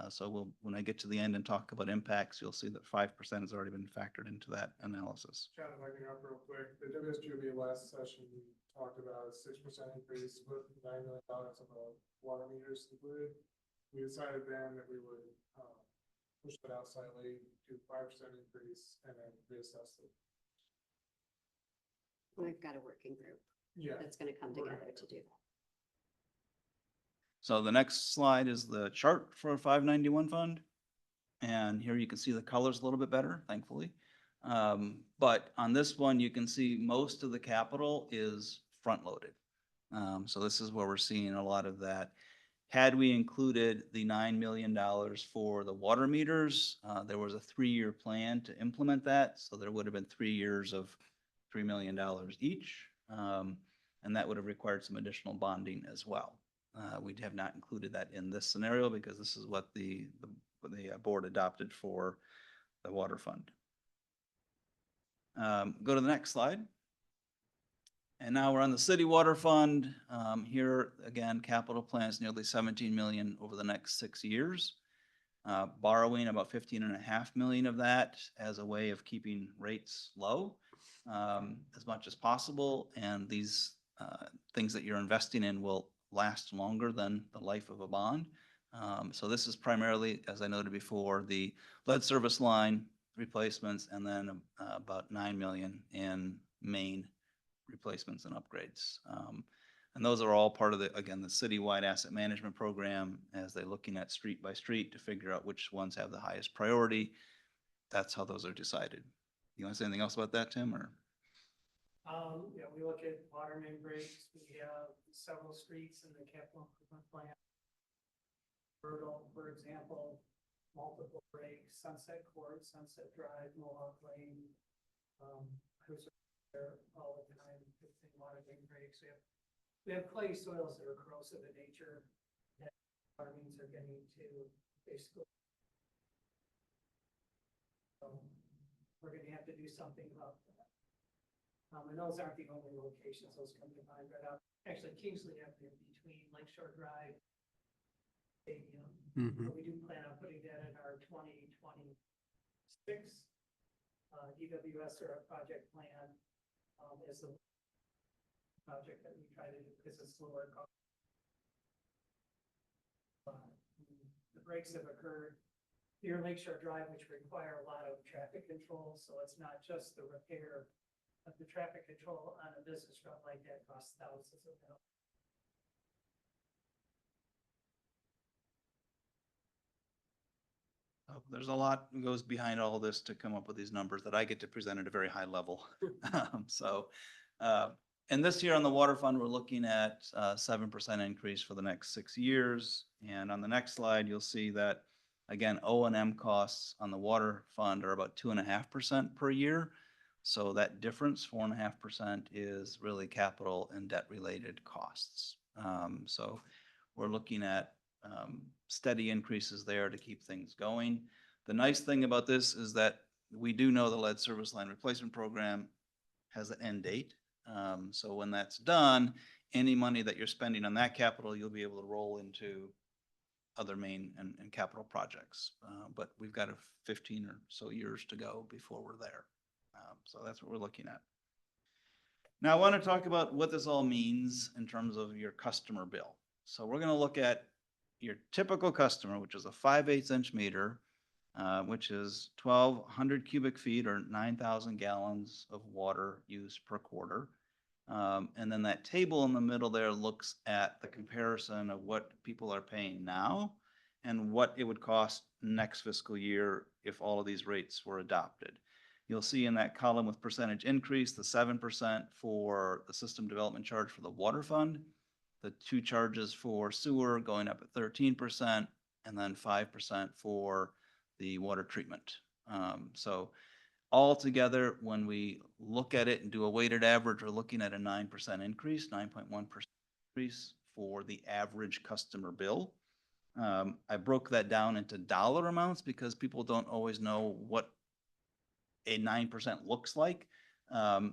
So when I get to the end and talk about impacts, you'll see that 5% has already been factored into that analysis. Chad, if I can interrupt real quick, the WSGB last session, we talked about a 6% increase with $9 million of water meters included. We decided then that we would push that out slightly to 5% increase and then reassess it. We've got a working group. Yeah. That's going to come together to do that. So the next slide is the chart for 591 fund. And here you can see the colors a little bit better, thankfully. But on this one, you can see most of the capital is front loaded. So this is where we're seeing a lot of that. Had we included the $9 million for the water meters, there was a 3-year plan to implement that. So there would have been 3 years of $3 million each. And that would have required some additional bonding as well. We have not included that in this scenario because this is what the board adopted for the water fund. Go to the next slide. And now we're on the city water fund. Here again, capital plan is nearly 17 million over the next 6 years. Borrowing about 15.5 million of that as a way of keeping rates low as much as possible. And these things that you're investing in will last longer than the life of a bond. So this is primarily, as I noted before, the lead service line replacements and then about 9 million in main replacements and upgrades. And those are all part of the citywide asset management program as they're looking at street by street to figure out which ones have the highest priority. That's how those are decided. You want to say anything else about that, Tim, or? Yeah, we look at water main breaks. We have several streets in the capital improvement plan. Myrtle, for example, multiple breaks, Sunset Court, Sunset Drive, Mohawk Lane. Who's there all the time, fixing water main breaks. We have clay soils that are corrosive in nature. That water mains are getting to basically. We're going to have to do something about that. And those aren't the only locations those come to mind right out. Actually, Kingsley Avenue between Lakeshore Drive, Stadium. We do plan on putting that in our 2026 DWS or our project plan as the project that we try to do because it's lower cost. breaks have occurred near Lakeshore Drive, which require a lot of traffic control, so it's not just the repair of the traffic control on a business route like that costs thousands of dollars. There's a lot that goes behind all this to come up with these numbers that I get to present at a very high level. So, and this year on the water fund, we're looking at 7% increase for the next 6 years. And on the next slide, you'll see that, again, O&M costs on the water fund are about 2.5% per year. So that difference, 4.5%, is really capital and debt related costs. So we're looking at steady increases there to keep things going. The nice thing about this is that we do know the lead service line replacement program has an end date. So when that's done, any money that you're spending on that capital, you'll be able to roll into other main and capital projects. But we've got 15 or so years to go before we're there. So that's what we're looking at. Now I want to talk about what this all means in terms of your customer bill. So we're going to look at your typical customer, which is a 5/8 inch meter, which is 1,200 cubic feet or 9,000 gallons of water used per quarter. And then that table in the middle there looks at the comparison of what people are paying now and what it would cost next fiscal year if all of these rates were adopted. You'll see in that column with percentage increase, the 7% for the system development charge for the water fund, the 2 charges for sewer going up at 13%, and then 5% for the water treatment. So altogether, when we look at it and do a weighted average, we're looking at a 9% increase, 9.1% increase for the average customer bill. I broke that down into dollar amounts because people don't always know what a 9% looks like.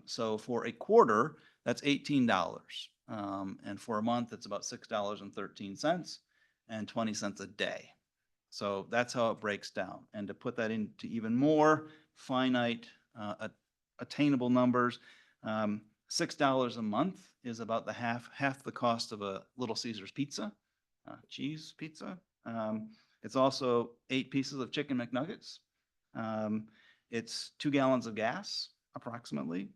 So for a quarter, that's $18. And for a month, it's about $6.13 and 20 cents a day. So that's how it breaks down. And to put that into even more finite, attainable numbers, $6 a month is about the half the cost of a Little Caesars pizza, cheese pizza. It's also 8 pieces of chicken McNuggets. It's 2 gallons of gas, approximately.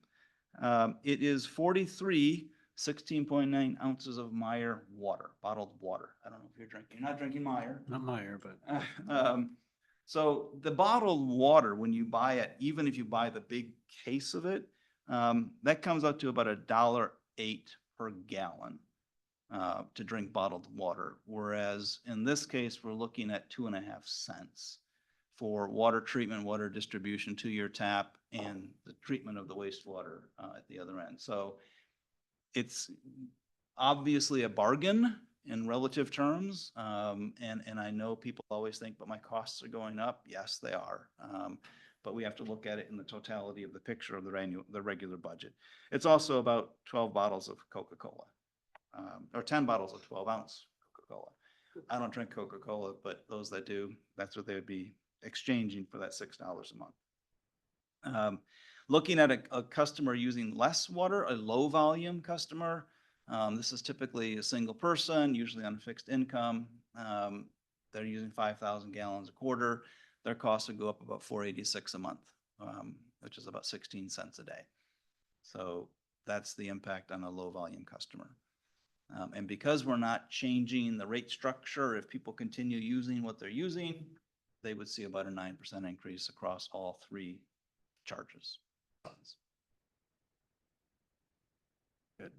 It is 43 16.9 ounces of Meyer water, bottled water. I don't know if you're drinking. You're not drinking Meyer. Not Meyer, but so the bottled water, when you buy it, even if you buy the big case of it, that comes out to about $1.08 per gallon to drink bottled water. Whereas in this case, we're looking at 2.5 cents for water treatment, water distribution to your tap, and the treatment of the wastewater at the other end. So it's obviously a bargain in relative terms. And I know people always think, but my costs are going up. Yes, they are. But we have to look at it in the totality of the picture of the regular budget. It's also about 12 bottles of Coca-Cola, or 10 bottles of 12-ounce Coca-Cola. I don't drink Coca-Cola, but those that do, that's what they would be exchanging for that $6 a month. Looking at a customer using less water, a low volume customer, this is typically a single person, usually on a fixed income. They're using 5,000 gallons a quarter. Their costs would go up about $4.86 a month, which is about 16 cents a day. So that's the impact on a low volume customer. And because we're not changing the rate structure, if people continue using what they're using, they would see about a 9% increase across all 3 charges. Good.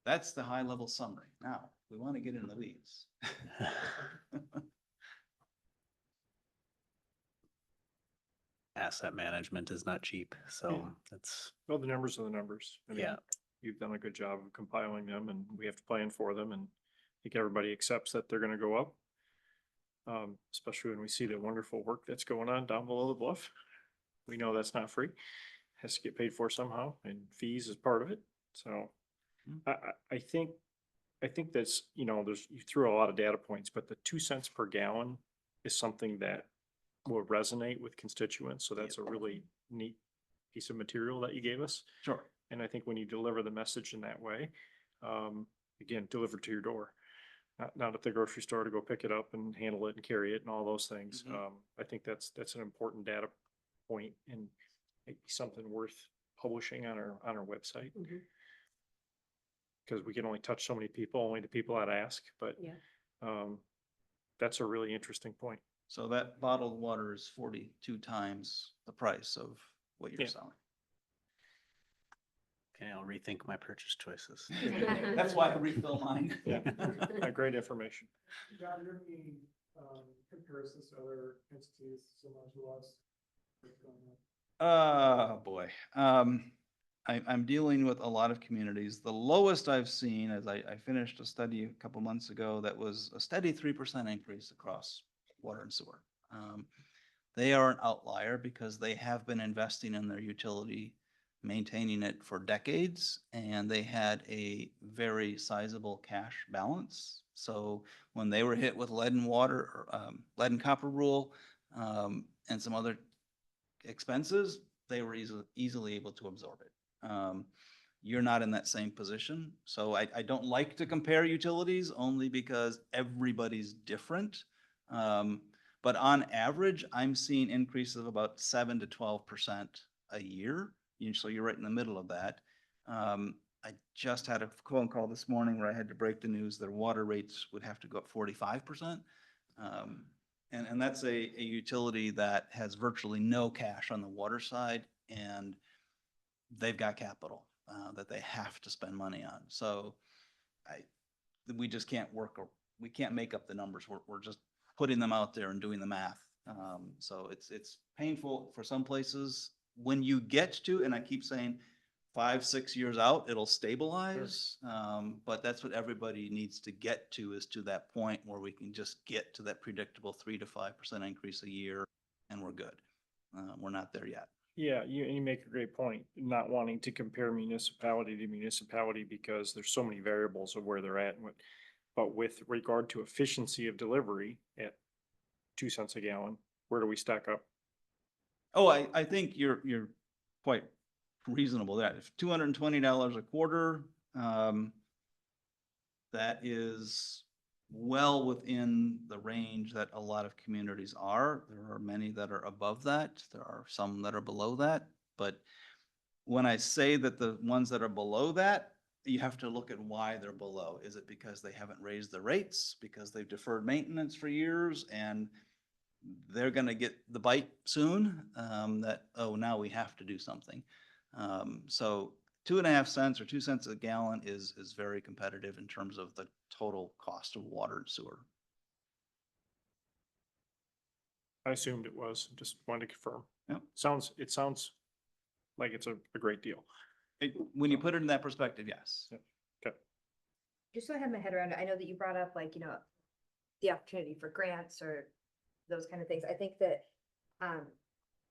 That's the high level summary. Now, we want to get in the weeds. Asset management is not cheap, so it's. Well, the numbers are the numbers. I mean, Yeah. You've done a good job of compiling them, and we have to plan for them, and I think everybody accepts that they're gonna go up. Especially when we see the wonderful work that's going on down below the bluff. We know that's not free. Has to get paid for somehow, and fees is part of it. So I think that's, you threw a lot of data points, but the 2 cents per gallon is something that will resonate with constituents. So that's a really neat piece of material that you gave us. Sure. And I think when you deliver the message in that way, again, delivered to your door, not at the grocery store to go pick it up and handle it and carry it and all those things. I think that's an important data point and maybe something worth publishing on our website. Because we can only touch so many people, only the people that ask, but that's a really interesting point. So that bottled water is 42 times the price of what you're Yeah. selling. Okay, I'll rethink my purchase choices. That's why I refill mine. Yeah, great information. John, there any, comparisons to other entities similar to us? Boy. I'm dealing with a lot of communities. The lowest I've seen is I finished a study a couple months ago that was a steady 3% increase across water and sewer. They are an outlier because they have been investing in their utility, maintaining it for decades, and they had a very sizable cash balance. So when they were hit with lead and water, or lead and copper rule, and some other expenses, they were easily able to absorb it. You're not in that same position. So I don't like to compare utilities only because everybody's different. But on average, I'm seeing increases of about 7 to 12% a year. So you're right in the middle of that. I just had a phone call this morning where I had to break the news that water rates would have to go up 45%. And that's a utility that has virtually no cash on the water side, and they've got capital that they have to spend money on. So we just can't we can't make up the numbers. We're just putting them out there and doing the math. So it's painful for some places. When you get to, and I keep saying 5-6 years out, it'll stabilize. But that's what everybody needs to get to, is to that point where we can just get to that predictable 3 to 5% increase a year, and we're good. We're not there yet. Yeah, you make a great point, not wanting to compare municipality to municipality because there's so many variables of where they're at. But with regard to efficiency of delivery at 2 cents a gallon, where do we stack up? Oh, I think you're quite reasonable there. If $220 a quarter, that is well within the range that a lot of communities are. There are many that are above that. There are some that are below that. But when I say that the ones that are below that, you have to look at why they're below. Is it because they haven't raised the rates, because they've deferred maintenance for years and they're going to get the bite soon, that, oh, now we have to do something. So 2.5 cents or 2 cents a gallon is very competitive in terms of the total cost of water and sewer. I assumed it was, just wanted to confirm. Yep. It sounds like it's a great deal. When you put it in that perspective, yes. Yep. Okay. Just so I have my head around it, I know that you brought up like, the opportunity for grants or those kind of things. I think that,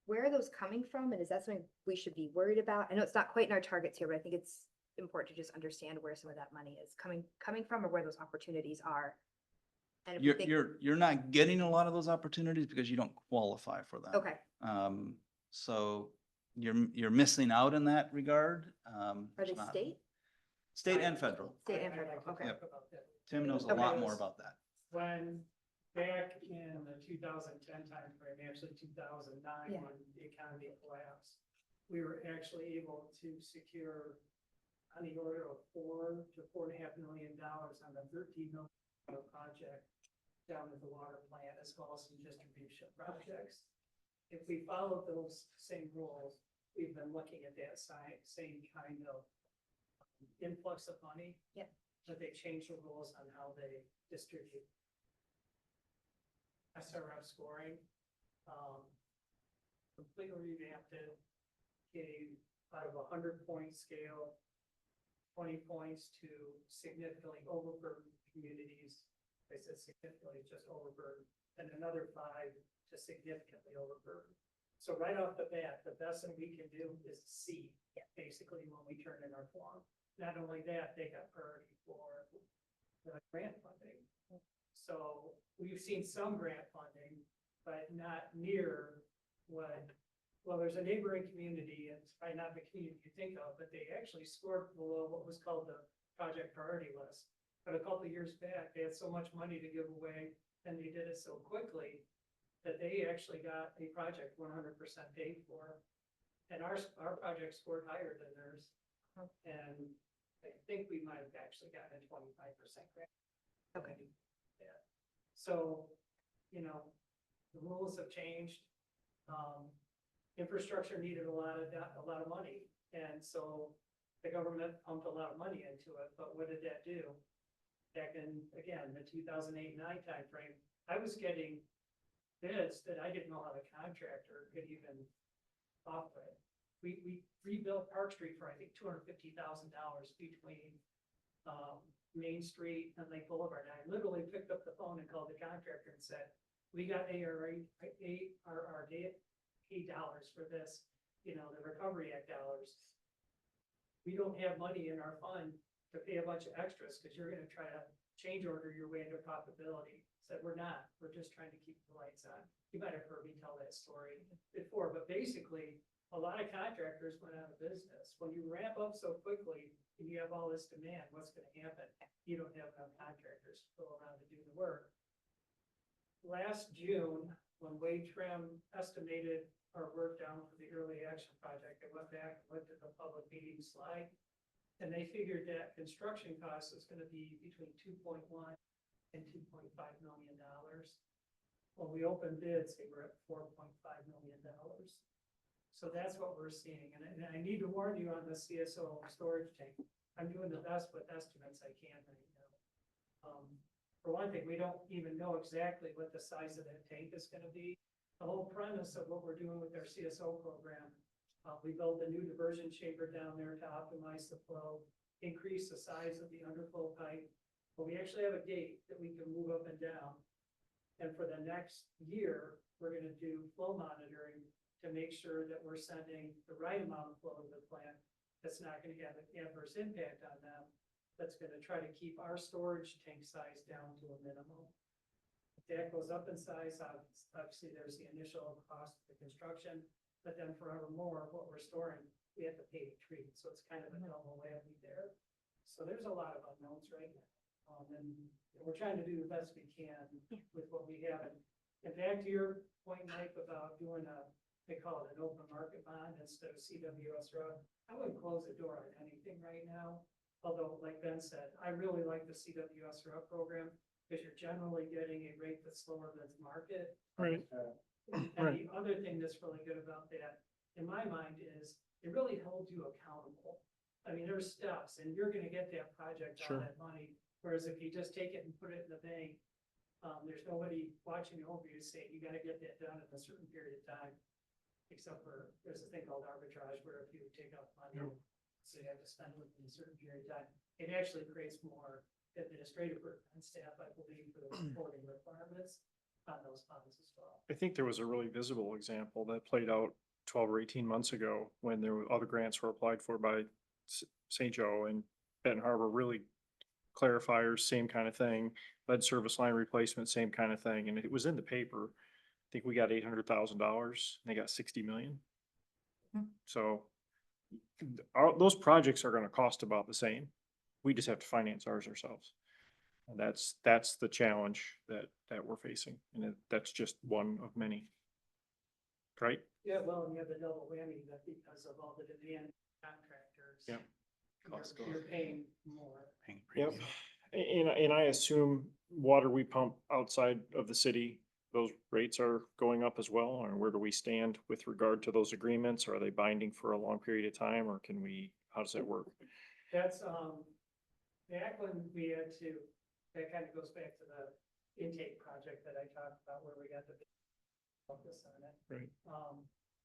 where are those coming from? And is that something we should be worried about? I know it's not quite in our targets here, but I think it's important to just understand where some of that money is coming from, or where those opportunities are. And if we think- You're not getting a lot of those opportunities because you don't qualify for them. Okay. So you're missing out in that regard. Are they state? State and federal. State and federal, okay. Yep. Tim knows a lot more about that. When back in the 2010 timeframe, actually 2009, Yeah. when the economy collapsed, we were actually able to secure on the order of $4 to $4.5 million on a $13 million project down at the water plant, as well as some distribution projects. If we follow those same rules, we've been looking at that same kind of influx of money. Yeah. But they changed the rules on how they distribute SRF scoring. Completely revamped it, gave out of a 100-point scale, 20 points to significantly overburdened communities. I said significantly just overburdened, and another 5 to significantly overburdened. So right off the bat, the best thing we can do is C, basically, when we turn in our form. Not only that, they got priority for the grant funding. So we've seen some grant funding, but not near what, well, there's a neighboring community, and it's probably not the community you think of, but they actually scored below what was called the project priority list. But a couple of years back, they had so much money to give away and they did it so quickly that they actually got a project 100% paid for. And our project scored higher than theirs. And I think we might have actually gotten a 25% grant. Okay. Yeah. So, you know, the rules have changed. Infrastructure needed a lot of money. And so the government pumped a lot of money into it, but what did that do? Back in, again, the 2008-9 timeframe, I was getting bids that I didn't know how the contractor could even offer it. We rebuilt Park Street for, I think, $250,000 between Main Street and Lake Boulevard. And I literally picked up the phone and called the contractor and said, we got ARRA dollars for this, you know, the Recovery Act dollars. We don't have money in our fund to pay a bunch of extras because you're gonna try to change order your way into profitability. Said, we're not, we're just trying to keep the lights on. You might have heard me tell that story before, but basically, a lot of contractors went out of business. When you ramp up so quickly and you have all this demand, what's gonna happen? You don't have enough contractors to go around to do the work. Last June, when Wade Trim estimated our work down for the early action project, I went back and looked at the public meeting slide. And they figured that construction cost is gonna be between 2.1 and $2.5 million. When we opened bids, they were at $4.5 million. So that's what we're seeing. And I need to warn you on the CSO storage tank. I'm doing the best with estimates I can right now. For one thing, we don't even know exactly what the size of that tank is gonna be. The whole premise of what we're doing with our CSO program, we built a new diversion chamber down there to optimize the flow, increase the size of the underflow pipe. But we actually have a gate that we can move up and down. And for the next year, we're gonna do flow monitoring to make sure that we're sending the right amount of flow to the plant that's not gonna have an adverse impact on them. That's gonna try to keep our storage tank size down to a minimum. If that goes up in size, obviously there's the initial cost of the construction, but then forevermore, what we're storing, we have to pay to treat. So it's kind of a double whammy there. So there's a lot of unknowns right now. And we're trying to do the best we can with what we have. And back to your point, Mike, about doing they call it an open market bond instead of CWS RUB. I wouldn't close the door on anything right now. Although, like Ben said, I really like the CWS RUB program because you're generally getting a rate that's lower than the market. Right. And Right. the other thing that's really good about that, in my mind, is it really holds you accountable. I mean, there's steps and you're gonna get that project Sure. on that money. Whereas if you just take it and put it in the bank, there's nobody watching over you saying, you gotta get that done in a certain period of time. Except for, there's a thing called arbitrage where if you take out money, so you have to spend it in a certain period of time. It actually creates more administrative work on staff, I believe, for the reporting requirements on those funds as well. I think there was a really visible example that played out 12 or 18 months ago when there were other grants were applied for by St. Joe and Benton Harbor, really clarifiers, same kind of thing, lead service line replacement, same kind of thing. And it was in the paper. I think we got $800,000. They got 60 million. So those projects are gonna cost about the same. We just have to finance ours ourselves. And that's the challenge that we're facing. And that's just one of many. Right? Yeah, well, and you have the double whammy that because of all the demand contractors. Yep. You're paying more. Yep. And I assume water we pump outside of the city, those rates are going up as well, or where do we stand with regard to those agreements? Are they binding for a long period of time, or how does that work? That's, back when we had to, that kind of goes back to the intake project that I talked about where we got the focus on it. Right.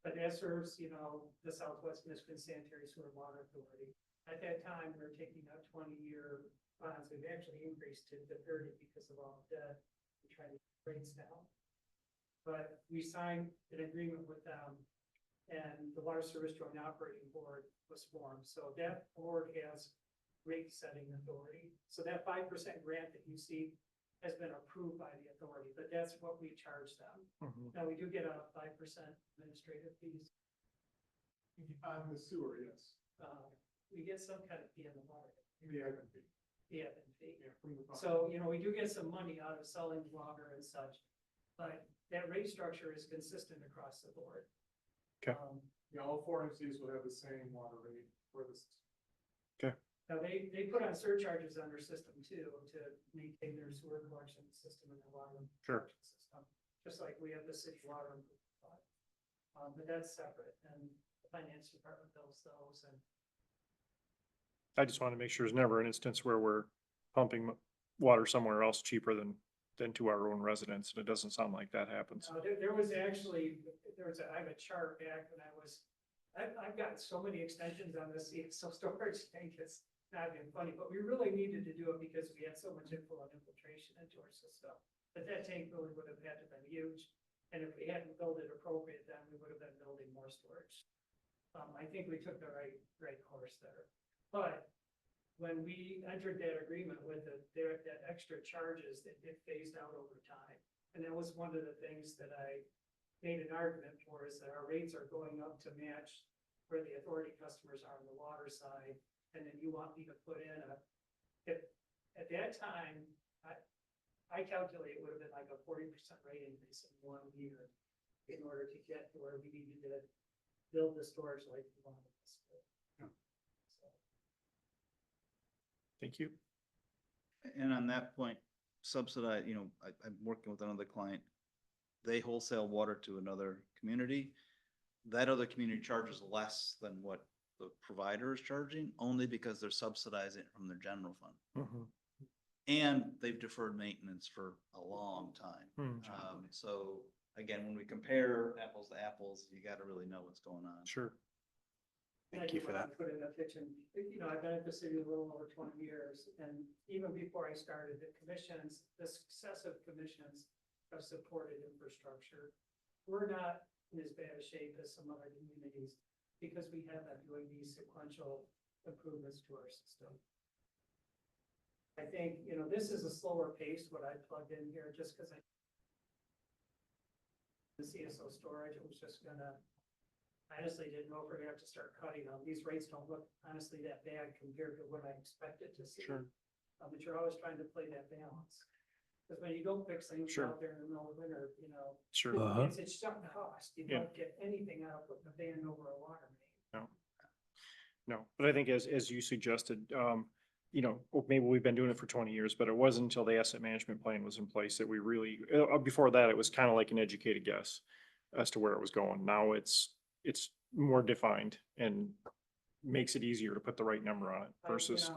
But that serves, you know, the Southwest Michigan Sanitary Sewer Water Authority. At that time, we were taking out 20-year bonds. We've actually increased to 30 because of all the debt. We're trying to get rates down. But we signed an agreement with them and the Water Service Joint Operating Board was formed. So that board has rate setting authority. So that 5% grant that you see has been approved by the authority, but that's what we charge them. Now, we do get a 5% administrative fees. On the sewer, yes. We get some kind of fee in the water. Yeah, I can be. the admin fee. So, you know, we do get some money out of selling water and such, but that rate structure is consistent across the board. Okay. Yeah, all 4 entities will have the same water rate for this. Now, they put on surcharges on their system too, to maintain their sewer collection system and their water. Sure. collection system, just like we have the city water. improvement fund. But that's separate, and the finance department bills those, and I just want to make sure there's never an instance where we're pumping water somewhere else cheaper than to our own residents. And it doesn't sound like that happens. there was actually, I have a chart back when I've gotten so many extensions on this CSO storage tank, it's not even funny, but we really needed to do it because we had so much inflow and infiltration into our system. But that tank really would have had to been huge, and if we hadn't built it appropriate, then we would have been building more storage. I think we took the right course there, but when we entered that agreement with that extra charges, it phased out over time. And that was one of the things that I made an argument for, is that our rates are going up to match where the authority customers are on the water side. And then you want me to put in at that time, I calculate it would have been like a 40% rate increase in 1 year in order to get to where we needed to build the storage like we wanted us to. So. Thank you. And on that point, subsidize, I'm working with another client. They wholesale water to another community. That other community charges less than what the provider is charging, only because they're subsidizing it from their general fund. And they've deferred maintenance for a long time. So again, when we compare apples to apples, you gotta really know what's going on. Sure. Thank you for that. Put in a kitchen, I've been at the city a little over 20 years, and even before I started, the successive commissions have supported infrastructure. We're not in as bad a shape as some other communities because we have been doing these sequential improvements to our system. I think, this is a slower pace, what I plugged in here, just because the CSO storage, it was just I honestly didn't know if we're gonna have to start cutting them. These rates don't look honestly that bad compared to what I expected to see. Sure. But you're always trying to play that balance. Because when you don't fix things Sure. out there in the middle of winter, Sure. it's sunk cost. You Yeah. don't get anything out of putting a van over a water main. No, but I think as you suggested, maybe we've been doing it for 20 years, but it wasn't until the asset management plan was in place that we really, before that, it was kind of like an educated guess as to where it was going. Now it's more defined and makes it easier to put the right number on it versus.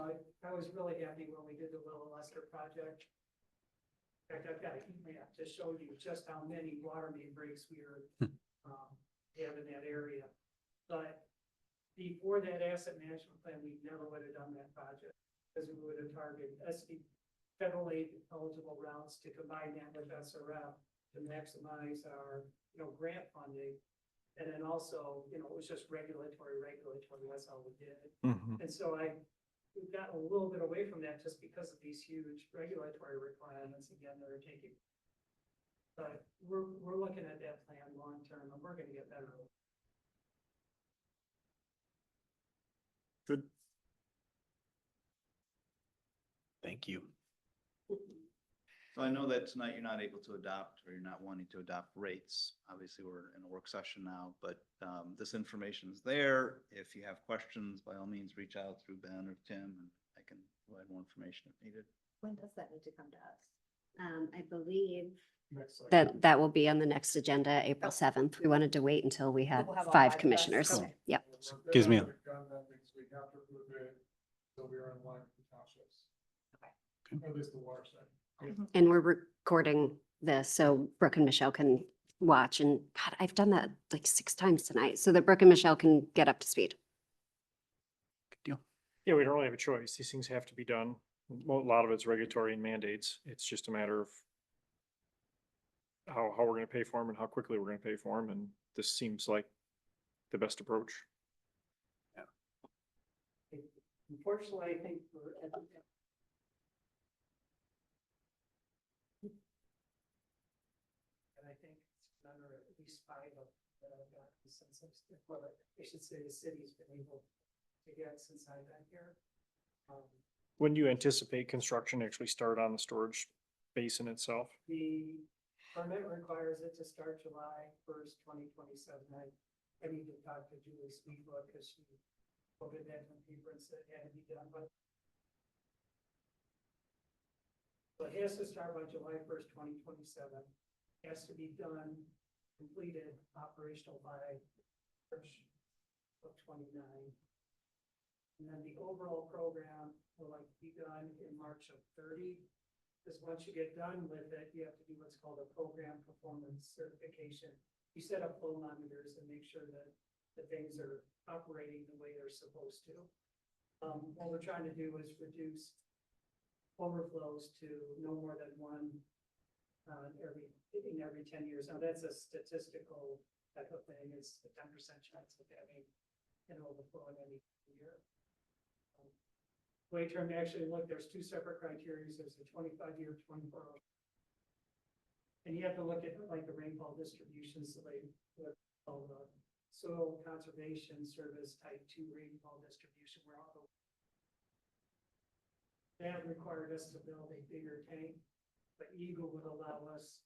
I was really happy when we did the Willow Lester project. In fact, I've got a heat map to show you just how many water main breaks we are have in that area. But before that asset management plan, we never would have done that project because we would have targeted federal aid eligible routes to combine that with SRF to maximize our, grant funding. And then also, it was just regulatory, that's all we did. And so we've gotten a little bit away from that just because of these huge regulatory requirements, again, that are taking. But we're looking at that plan long-term, and we're gonna get better. Good. Thank you. So I know that tonight you're not able to adopt, or you're not wanting to adopt rates. Obviously, we're in a work session now, but this information is there. If you have questions, by all means, reach out through Ben or Tim, and I can provide more information if needed. When does that need to come to us? I believe Next that that will be on the next agenda, April 7th. We wanted to wait until we had We'll have all 5 5 of us. commissioners. Okay. Yep. Gives me a- That means we have to approve it, so we are in line with the townships. Or at least the water side. And we're recording this so Brooke and Michelle can watch. And God, I've done that like 6 times tonight so that Brooke and Michelle can get up to speed. Good deal. Yeah, we don't really have a choice. These things have to be done. A lot of it's regulatory and mandates. It's just a matter of how we're gonna pay for them and how quickly we're gonna pay for them. And this seems like the best approach. Unfortunately, I think and I think it's under at least 5 of that I've got since I should say the city's been able to get since I've been here. When do you anticipate construction actually start on the storage basin itself? The permit requires it to start July 1st, 2027. I need to talk to Julie Sweetwood because she quoted that from paper and said it had to be done by. So it has to start by July 1st, 2027. Has to be done, completed, operational by March of 29. And then the overall program will like be done in March of 30. Because once you get done with it, you have to do what's called a program performance certification. You set up flow monitors and make sure that the things are operating the way they're supposed to. What we're trying to do is reduce overflows to no more than one every 10 years. Now that's a statistical type of thing. It's a 10% chance of having an overflow in any year. Way term actually look, there's two separate criteria. There's a 25-year, 24. And you have to look at like the rainfall distribution, so they look at the soil conservation service type 2 rainfall distribution where all the that required us to build a bigger tank, but Eagle would allow us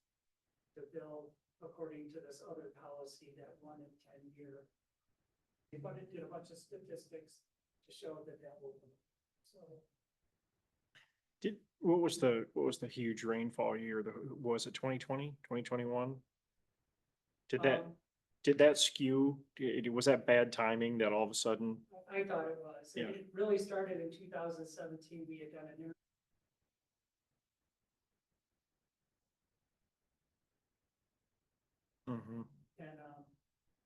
to build according to this other policy that 1 in 10 year. But it did a bunch of statistics to show that that will work. So What was the huge rainfall year? Was it 2020, 2021? Did that skew? Was that bad timing that all of a sudden? I thought it was. Yeah. It really started in 2017. We had done a new. Mhm. And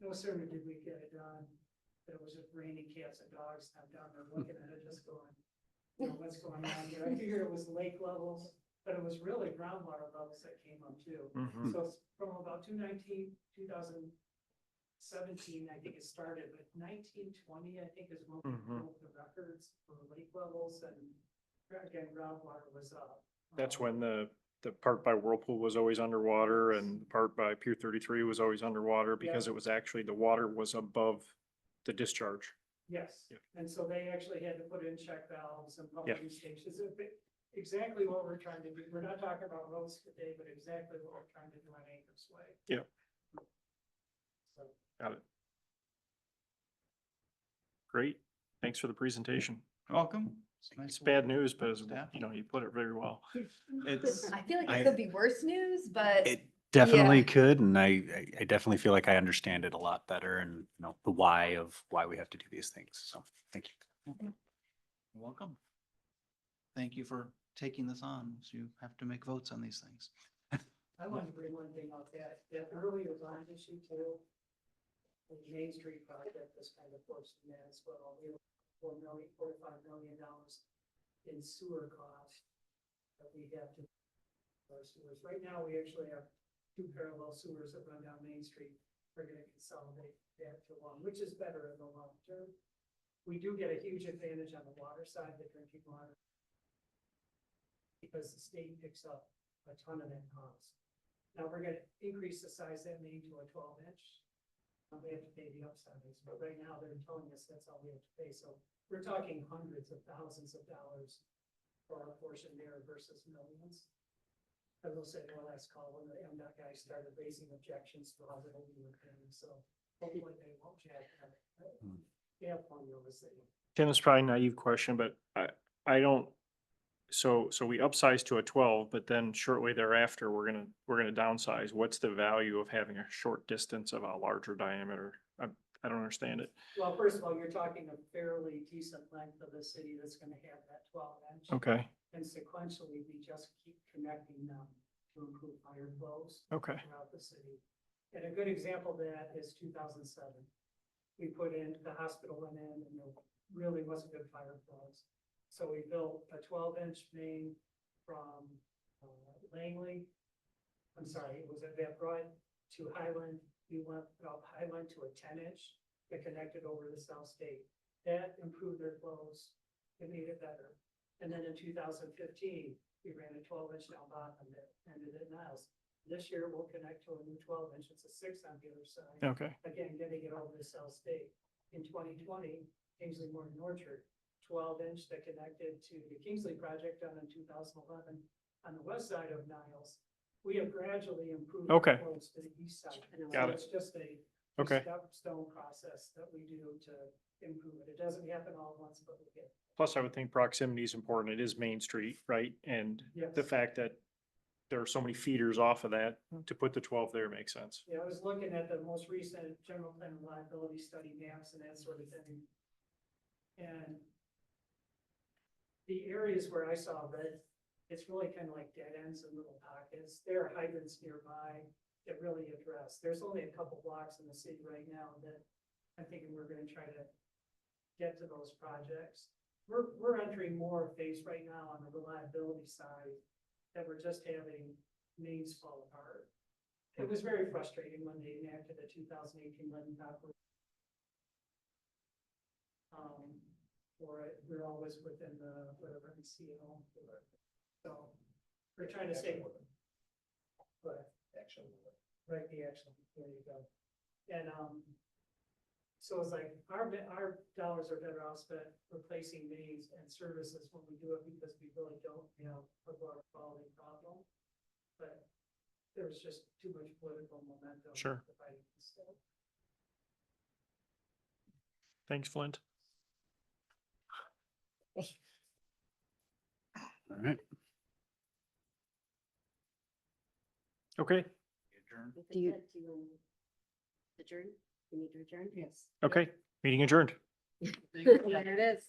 no sooner did we get it done, but it was just raining cats and dogs. I'm down there looking at it, just going, you know, what's going on here? I figured it was lake levels, but it was really groundwater levels that came up too. Mhm. So it's from about 2017, I think it started, but 1920, I think is when we Mhm. broke the records for lake levels, and again, groundwater was up. That's when the part by Whirlpool was always underwater and the part by Pier 33 was always underwater because Yeah. it was actually, the water was above the discharge. Yes, Yeah. and so they actually had to put in check valves and Yeah. pumping stations. Exactly what we're trying to do. We're not talking about roads today, but exactly what we're trying to do on Anchor's Way. Yeah. So, Got it. Great. Thanks for the presentation. Welcome. It's bad news, but as, you know, you put it very well. It's, I feel like I- it could be worse news, but It definitely Yeah. could, and I definitely feel like I understand it a lot better and, you know, the why of why we have to do these things. So, thank you. welcome. Thank you for taking this on, so you have to make votes on these things. I wanted to bring one thing out that earlier bond issue too. The Main Street project is kind of forcing that as well. We have $4 to $5 million in sewer costs that we have to. Our sewers. Right now, we actually have 2 parallel sewers that run down Main Street. We're gonna consolidate that to one, which is better in the long term. We do get a huge advantage on the water side, the drinking water. Because the state picks up a ton of that cost. Now, we're gonna increase the size of that main to a 12-inch. We have to pay the upsides, but right now they're telling us that's all we have to pay. So we're talking hundreds of thousands of dollars for our portion there versus millions. I will say the last call when the MDOT guys started raising objections to how little we were paying, so hopefully they won't jack that. They have formulas that. Tim, it's probably a naive question, but I don't, so we upsize to a 12, but then shortly thereafter, we're gonna downsize. What's the value of having a short distance of a larger diameter? I don't understand it. Well, first of all, you're talking a fairly decent length of the city that's gonna have that 12-inch. Okay, And sequentially, we just keep connecting them to improve fire flows. Okay. Throughout the city. And a good example of that is 2007. We put in, the hospital went in and there really wasn't good fire flows. So we built a 12-inch main from Langley. I'm sorry, it was at Van Brunt to Highland. We went up Highland to a 10-inch that connected over to South State. That improved their flows. It made it better. And then in 2015, we ran a 12-inch down bottom that ended at Niles. This year, we'll connect to a new 12-inch. It's a 6 on the other side. okay. Again, getting it over to South State. In 2020, Kingsley Morton Orchard, 12-inch that connected to the Kingsley project done in 2011 on the west side of Niles. We have gradually improved. the Okay. roads to the east side. Got So it. It's just a Okay. stone process that we do to improve it. It doesn't happen all at once, but we get. Plus, I would think proximity is important. It is Main Street, right? And the Yes. fact that there are so many feeders off of that, to put the 12 there makes sense. Yeah, I was looking at the most recent general plan reliability study maps and that sort of thing. And the areas where I saw red, it's really kind of like dead ends and little pockets. There are hydrants nearby that really address. There's only a couple blocks in the city right now that I'm thinking we're gonna try to get to those projects. We're entering more phase right now on the reliability side, that we're just having mains fall apart. It was very frustrating when they enacted the 2018 London Dock. For it, we're always within the, whatever, MCO. So, we're trying to say. But, Action. right, the action, there you go. And, so it's like, our dollars are better off spent replacing mains and services when we do it, because we really don't have a water quality problem. But there was just too much political momentum. Sure. to fight against it. Thanks, Flint. All right. Okay, Do you adjourn? You need to adjourn? Yes. okay. Meeting adjourned. There it is.